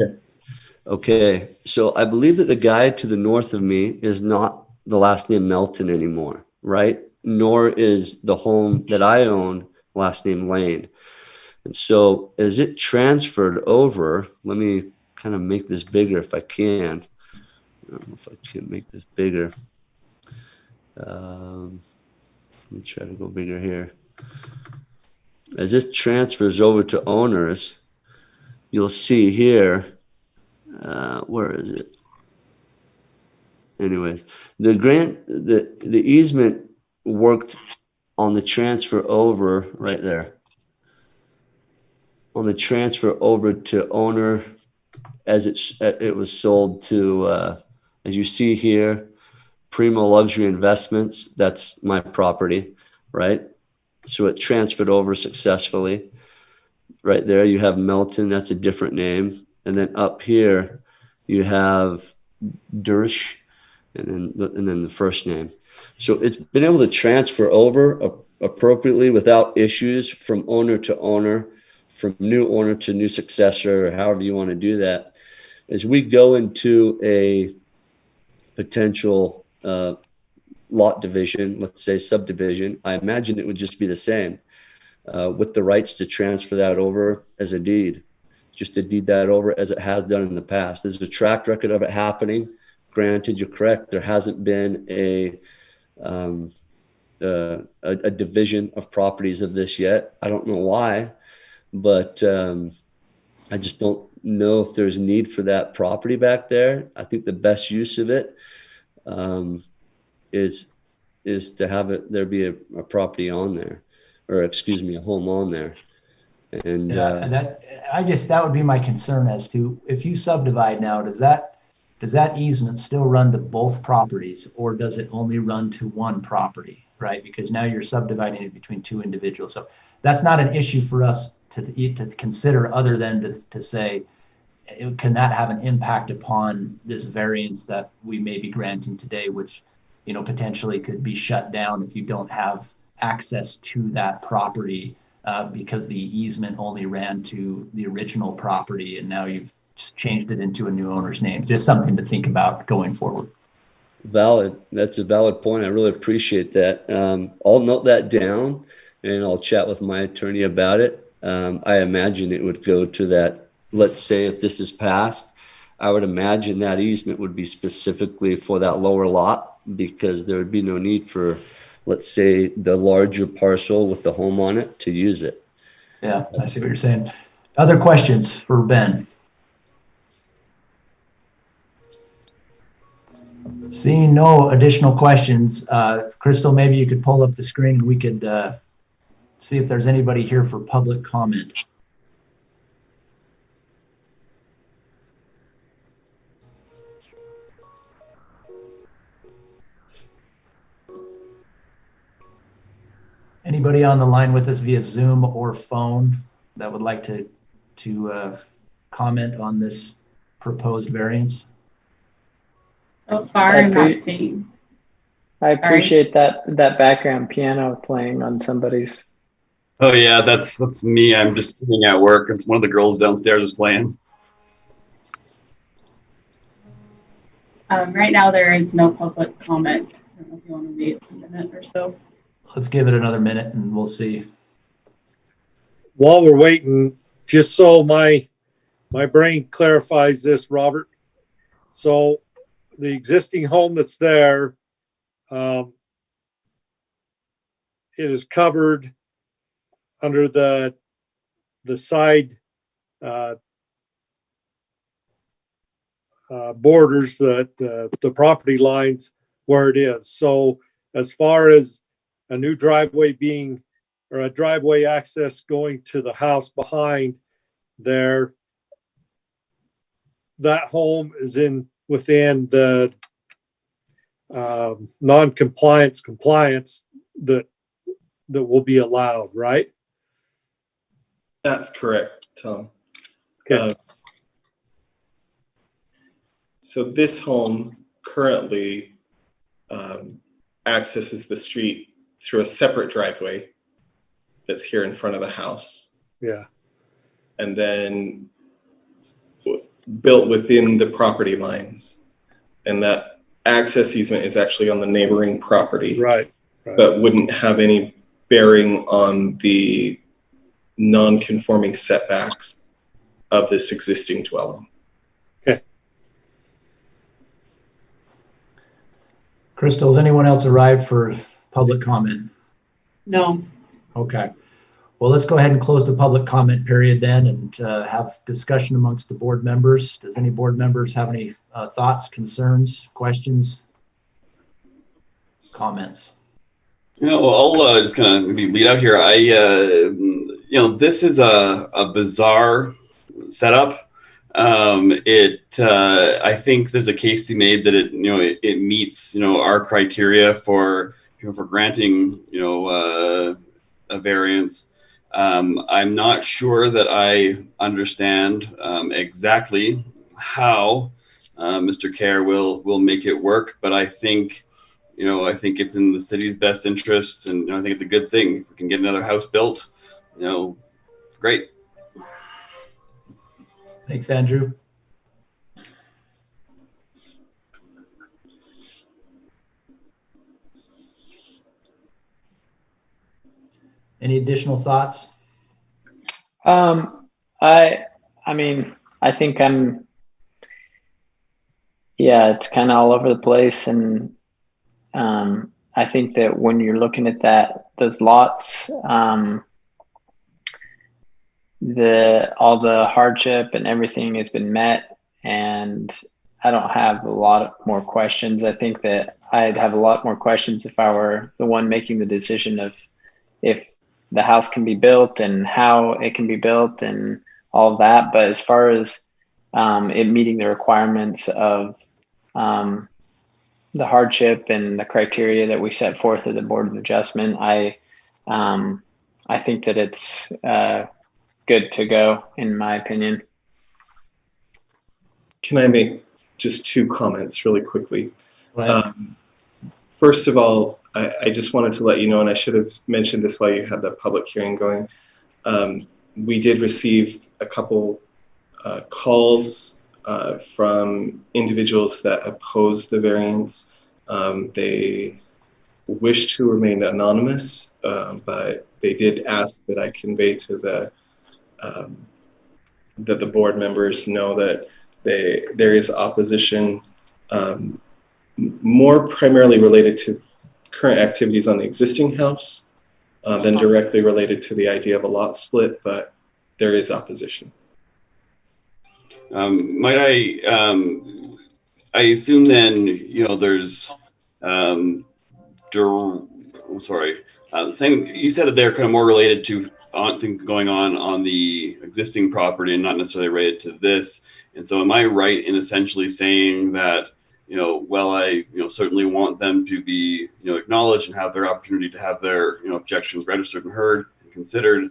Okay, so I believe that the guy to the north of me is not the last name Melton anymore, right? Nor is the home that I own last name Lane. And so as it transferred over, let me kind of make this bigger if I can. I don't know if I can make this bigger. Let me try to go bigger here. As this transfers over to owners, you'll see here, where is it? Anyways, the easement worked on the transfer over right there. On the transfer over to owner, as it was sold to, as you see here, Primo Luxury Investments. That's my property, right? So it transferred over successfully. Right there, you have Melton. That's a different name. And then up here, you have Dersh, and then the first name. So it's been able to transfer over appropriately without issues from owner to owner, from new owner to new successor, or however you want to do that. As we go into a potential lot division, let's say subdivision, I imagine it would just be the same with the rights to transfer that over as a deed, just to deed that over as it has done in the past. There's a track record of it happening. Granted, you're correct. There hasn't been a division of properties of this yet. I don't know why, but I just don't know if there's need for that property back there. I think the best use of it is to have it there be a property on there, or excuse me, a home on there. And that would be my concern as to if you subdivide now, does that easement still run to both properties, or does it only run to one property, right? Because now you're subdividing it between two individuals. So that's not an issue for us to consider, other than to say, can that have an impact upon this variance that we may be granting today, which, you know, potentially could be shut down if you don't have access to that property because the easement only ran to the original property, and now you've just changed it into a new owner's name. Just something to think about going forward. Valid. That's a valid point. I really appreciate that. I'll note that down, and I'll chat with my attorney about it. I imagine it would go to that. Let's say if this is passed, I would imagine that easement would be specifically for that lower lot, because there would be no need for, let's say, the larger parcel with the home on it to use it. Yeah, I see what you're saying. Other questions for Ben? Seeing no additional questions, Crystal, maybe you could pull up the screen and we could see if there's anybody here for public comment. Anybody on the line with us via Zoom or phone that would like to comment on this proposed variance? So far, I'm not seeing. I appreciate that background piano playing on somebody's. Oh yeah, that's me. I'm just sitting at work. It's one of the girls downstairs is playing. Right now, there is no public comment. I don't know if you want to wait a minute or so. Let's give it another minute and we'll see. While we're waiting, just so my brain clarifies this, Robert. So the existing home that's there, it is covered under the side borders, the property lines where it is. So as far as a new driveway being, or a driveway access going to the house behind there, that home is within the non-compliance compliance that will be allowed, right? That's correct, Tom. Okay. So this home currently accesses the street through a separate driveway that's here in front of the house. Yeah. And then built within the property lines. And that access easement is actually on the neighboring property. Right. But wouldn't have any bearing on the non-conforming setbacks of this existing dwelling. Okay. Crystal, has anyone else arrived for public comment? No. Okay. Well, let's go ahead and close the public comment period then and have discussion amongst the board members. Does any board members have any thoughts, concerns, questions, comments? You know, I'll just kind of maybe lead out here. This is a bizarre setup. I think there's a case to be made that it meets our criteria for granting a variance. I'm not sure that I understand exactly how Mr. Kerr will make it work, but I think, I think it's in the city's best interest, and I think it's a good thing. If we can get another house built, great. Thanks, Andrew. Any additional thoughts? I mean, I think it's kind of all over the place. And I think that when you're looking at those lots, all the hardship and everything has been met. And I don't have a lot more questions. I think that I'd have a lot more questions if I were the one making the decision of if the house can be built and how it can be built and all of that. But as far as it meeting the requirements of the hardship and the criteria that we set forth at the Board of Adjustment, I think that it's good to go, in my opinion. Can I make just 2 comments really quickly? First of all, I just wanted to let you know, and I should have mentioned this while you had the public hearing going. We did receive a couple calls from individuals that opposed the variance. They wish to remain anonymous, but they did ask that I convey to that the board members know that there is opposition, more primarily related to current activities on the existing house than directly related to the idea of a lot split, but there is opposition. Might I assume then, there's, saying you said that they're kind of more related to things going on the existing property and not necessarily related to this. And so am I right in essentially saying that, I certainly want them to be, acknowledged and have their opportunity to have their, objections registered and heard and considered,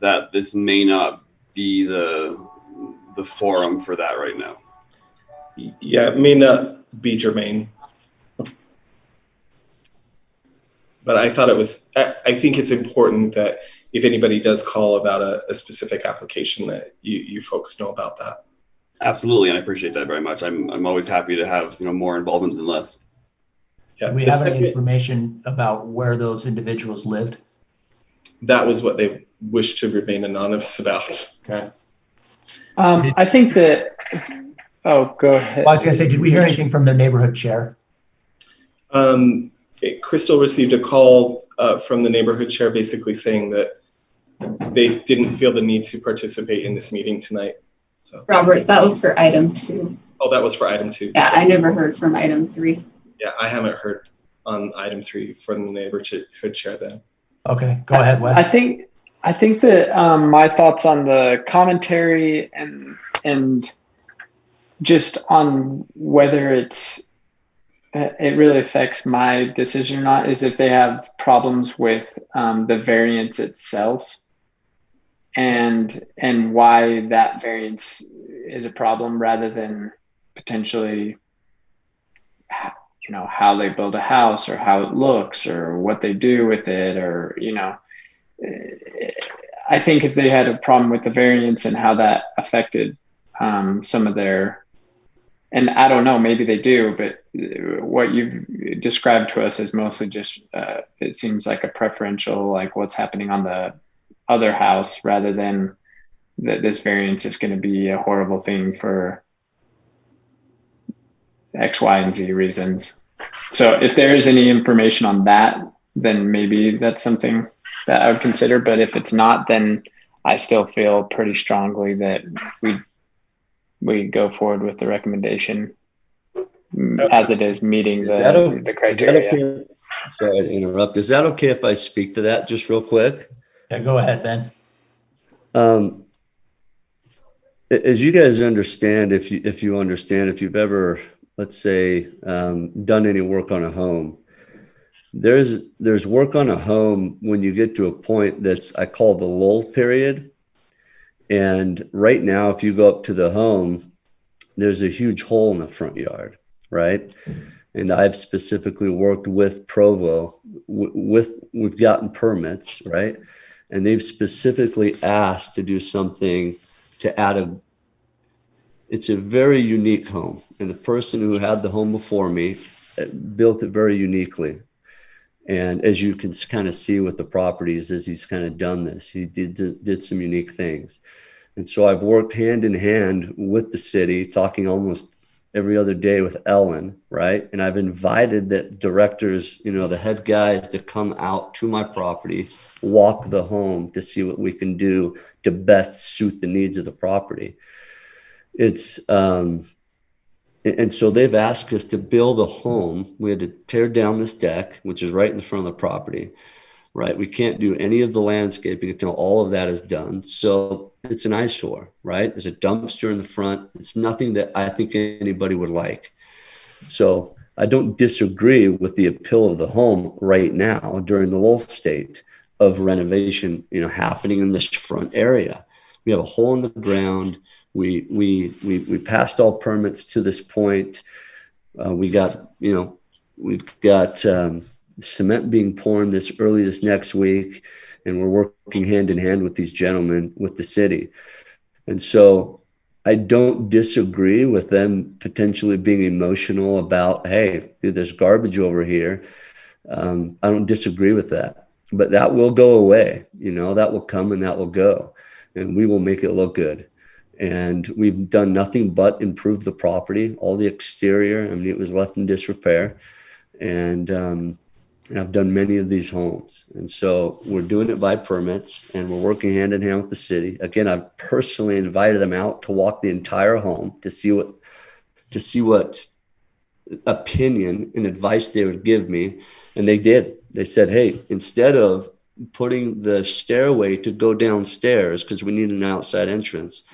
that this may not be the forum for that right now? Yeah, it may not be germane. But I thought I think it's important that if anybody does call about a specific application, that you folks know about that. Absolutely, and I appreciate that very much. I'm always happy to have more involvement than less. Yeah, Do we have any information about where those individuals lived? That was what they wish to remain anonymous about. Okay. I think that. Oh, go ahead. Well, I was going to say, did we hear anything from their neighborhood chair? Crystal received a call from the neighborhood chair, basically saying that they didn't feel the need to participate in this meeting tonight. So. Robert, that was for item 2. Oh, that was for item 2. Yeah, so. I never heard from item 3. Yeah, I haven't heard on item 3 from the neighborhood chair then. Okay, go ahead, Wes. I think that my thoughts on the commentary and just on whether it really affects my decision or not is if they have problems with the variance itself and why that variance is a problem rather than potentially how they build a house or how it looks or what they do with it, or I think if they had a problem with the variance and how that affected some of their, and I don't know, maybe they do, but what you've described to us is mostly just it seems like a preferential, like what's happening on the other house rather than that this variance is going to be a horrible thing for X, Y, and Z reasons. So if there is any information on that, then maybe that's something that I would consider. But if it's not, then I still feel pretty strongly that we go forward with the recommendation as it is meeting the criteria. Okay? Sorry to interrupt. Is that okay if I speak to that just real quick? Yeah, go ahead, Ben. As you guys understand, if you've ever, let's say, done any work on a home, there's work on a home when you get to a point that's, I call the lull period. And right now, if you go up to the home, there's a huge hole in the front yard, right? And I've specifically worked with Provo we've gotten permits, right? And they've specifically asked to do something to add it's a very unique home. And the person who had the home before me built it very uniquely. And as you can kind of see with the properties, as he's kind of done this, he did some unique things. And so I've worked hand in hand with the city, talking almost every other day with Ellen, right? And I've invited the directors, the head guys to come out to my property, walk the home to see what we can do to best suit the needs of the property. And so they've asked us to build a home. We had to tear down this deck, which is right in front of the property, right? We can't do any of the landscaping until all of that is done. So it's an eyesore, right? There's a dumpster in the front. It's nothing that I think anybody would like. So I don't disagree with the appeal of the home right now during the lull state of renovation, happening in this front area. We have a hole in the ground. We passed all permits to this point. We've got cement being poured this next week, and we're working hand in hand with these gentlemen with the city. And so I don't disagree with them potentially being emotional about, hey, dude, there's garbage over here. I don't disagree with that, but that will go away. That will come and that will go, and we will make it look good. And we've done nothing but improve the property, all the exterior. I mean, it was left in disrepair. And I've done many of these homes. And so we're doing it by permits, and we're working hand in hand with the city. Again, I've personally invited them out to walk the entire home to see what opinion and advice they would give me. And they did. They said, hey, instead of putting the stairway to go downstairs, because we need an outside entrance,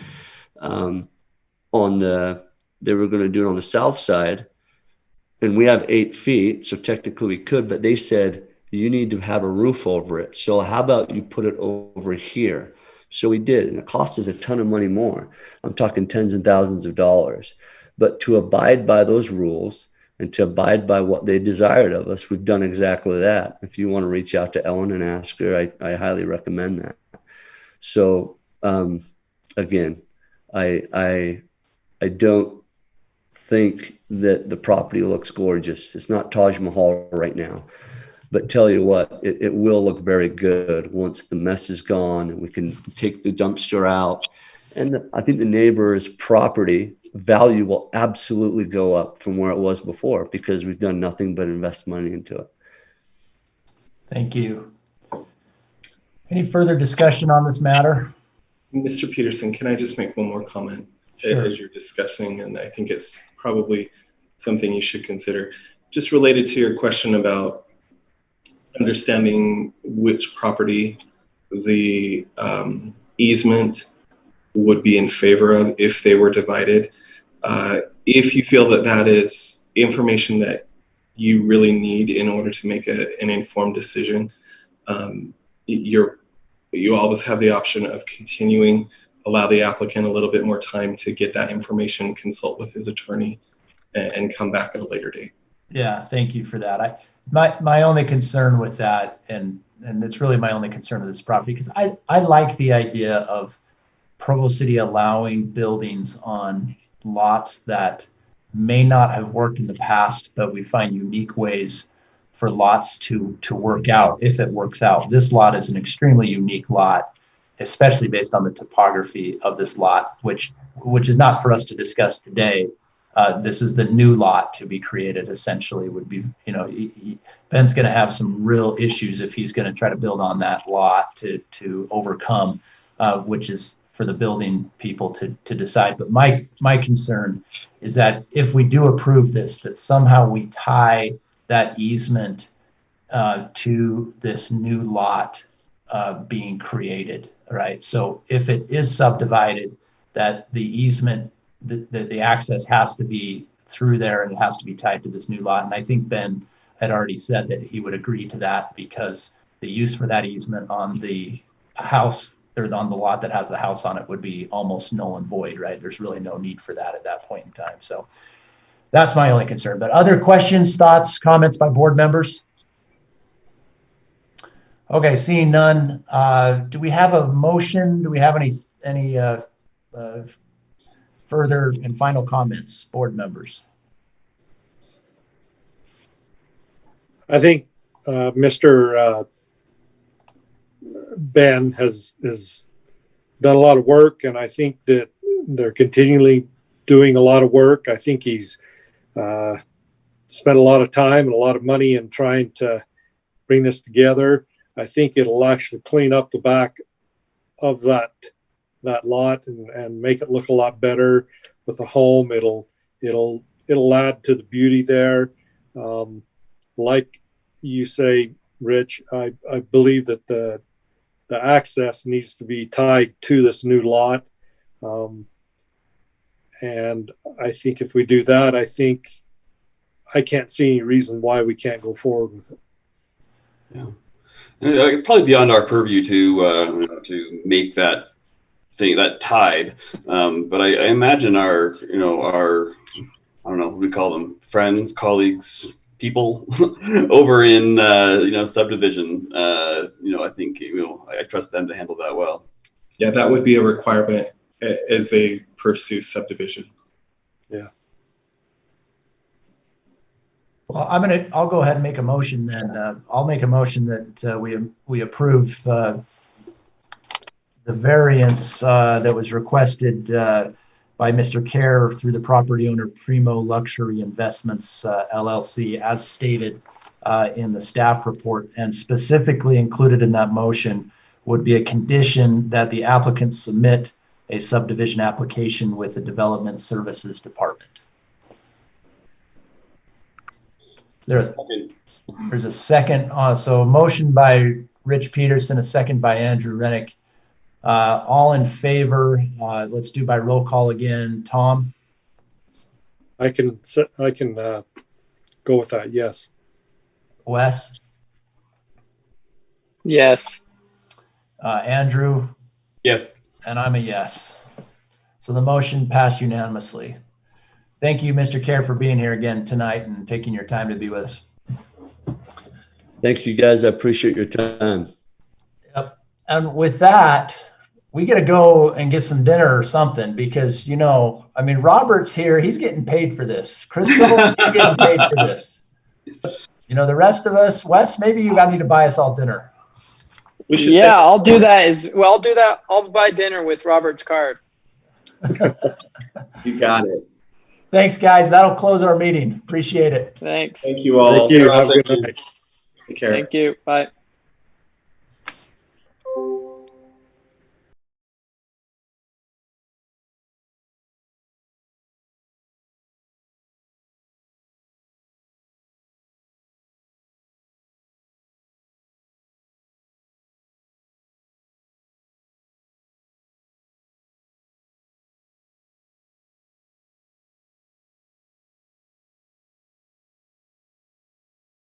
they were going to do it on the south side, and we have 8 feet, so technically we could, but they said you need to have a roof over it. So how about you put it over here? So we did, and it cost us a ton of money more. I'm talking tens and thousands of dollars. But to abide by those rules and to abide by what they desired of us, we've done exactly that. If you want to reach out to Ellen and ask her, I highly recommend that. So again, I don't think that the property looks gorgeous. It's not Taj Mahal right now, but tell you what, it will look very good once the mess is gone and we can take the dumpster out. And I think the neighbor's property value will absolutely go up from where it was before, because we've done nothing but invest money into it. Thank you. Any further discussion on this matter? Mr. Peterson, can I just make one more comment? Sure. As you're discussing, and I think it's probably something you should consider, just related to your question about understanding which property the easement would be in favor of if they were divided. If you feel that that is information that you really need in order to make an informed decision, you always have the option of continuing, allow the applicant a little bit more time to get that information, consult with his attorney, and come back at a later date. Yeah, thank you for that. My only concern with that, and it's really my only concern with this property, because I like the idea of Provo City allowing buildings on lots that may not have worked in the past, but we find unique ways for lots to work out if it works out. This lot is an extremely unique lot, especially based on the topography of this lot, which is not for us to discuss today. This is the new lot to be created, essentially. Would be, Ben's going to have some real issues if he's going to try to build on that lot to overcome, which is for the building people to decide. But my concern is that if we do approve this, that somehow we tie that easement to this new lot being created, right? So if it is subdivided, that the easement, the access has to be through there, and it has to be tied to this new lot. And I think, Ben, had already said that he would agree to that because the use for that easement on the house or on the lot that has the house on it would be almost null and void, right? There's really no need for that at that point in time. So that's my only concern. But other questions, thoughts, comments by board members? Okay, seeing none. Do we have a motion? Do we have any further and final comments, board members? I think Mr. Ben has done a lot of work, and I think that they're continually doing a lot of work. I think he's spent a lot of time and a lot of money in trying to bring this together. I think it'll actually clean up the back of that lot and make it look a lot better with the home. It'll add to the beauty there. Like you say, Rich, I believe that the access needs to be tied to this new lot. And I think if we do that, I can't see any reason why we can't go forward with it. Yeah. It's probably beyond our purview to make that tide. But I imagine our I don't know, what we call them, friends, colleagues, people over in subdivision. I think I trust them to handle that well. Yeah, that would be a requirement as they pursue subdivision. Yeah. Well, I'll go ahead and make a motion then. I'll make a motion that we approve the variance that was requested by Mr. Kerr through the property owner Primo Luxury Investments LLC, as stated in the staff report, and specifically included in that motion would be a condition that the applicant submit a subdivision application with the Development Services Department. There's a second. So a motion by Rich Peterson, a second by Andrew Rennick. All in favor. Let's do by roll call again. Tom? I can go with that. Yes. Wes? Yes. Andrew? Yes. And I'm a yes. So the motion passed unanimously. Thank you, Mr. Kerr, for being here again tonight and taking your time to be with us. Thank you, guys. I appreciate your time. Yep. And with that, we got to go and get some dinner or something because, Robert's here. He's getting paid for this. Crystal, you're getting paid for this. The rest of us, Wes, maybe you need to buy us all dinner. I'll do that. I'll do that. I'll buy dinner with Robert's card. You got it. Thanks, guys. That'll close our meeting. Appreciate it. Thanks. Thank you all. Thank you. Have a good night. Take care. Thank you. Bye.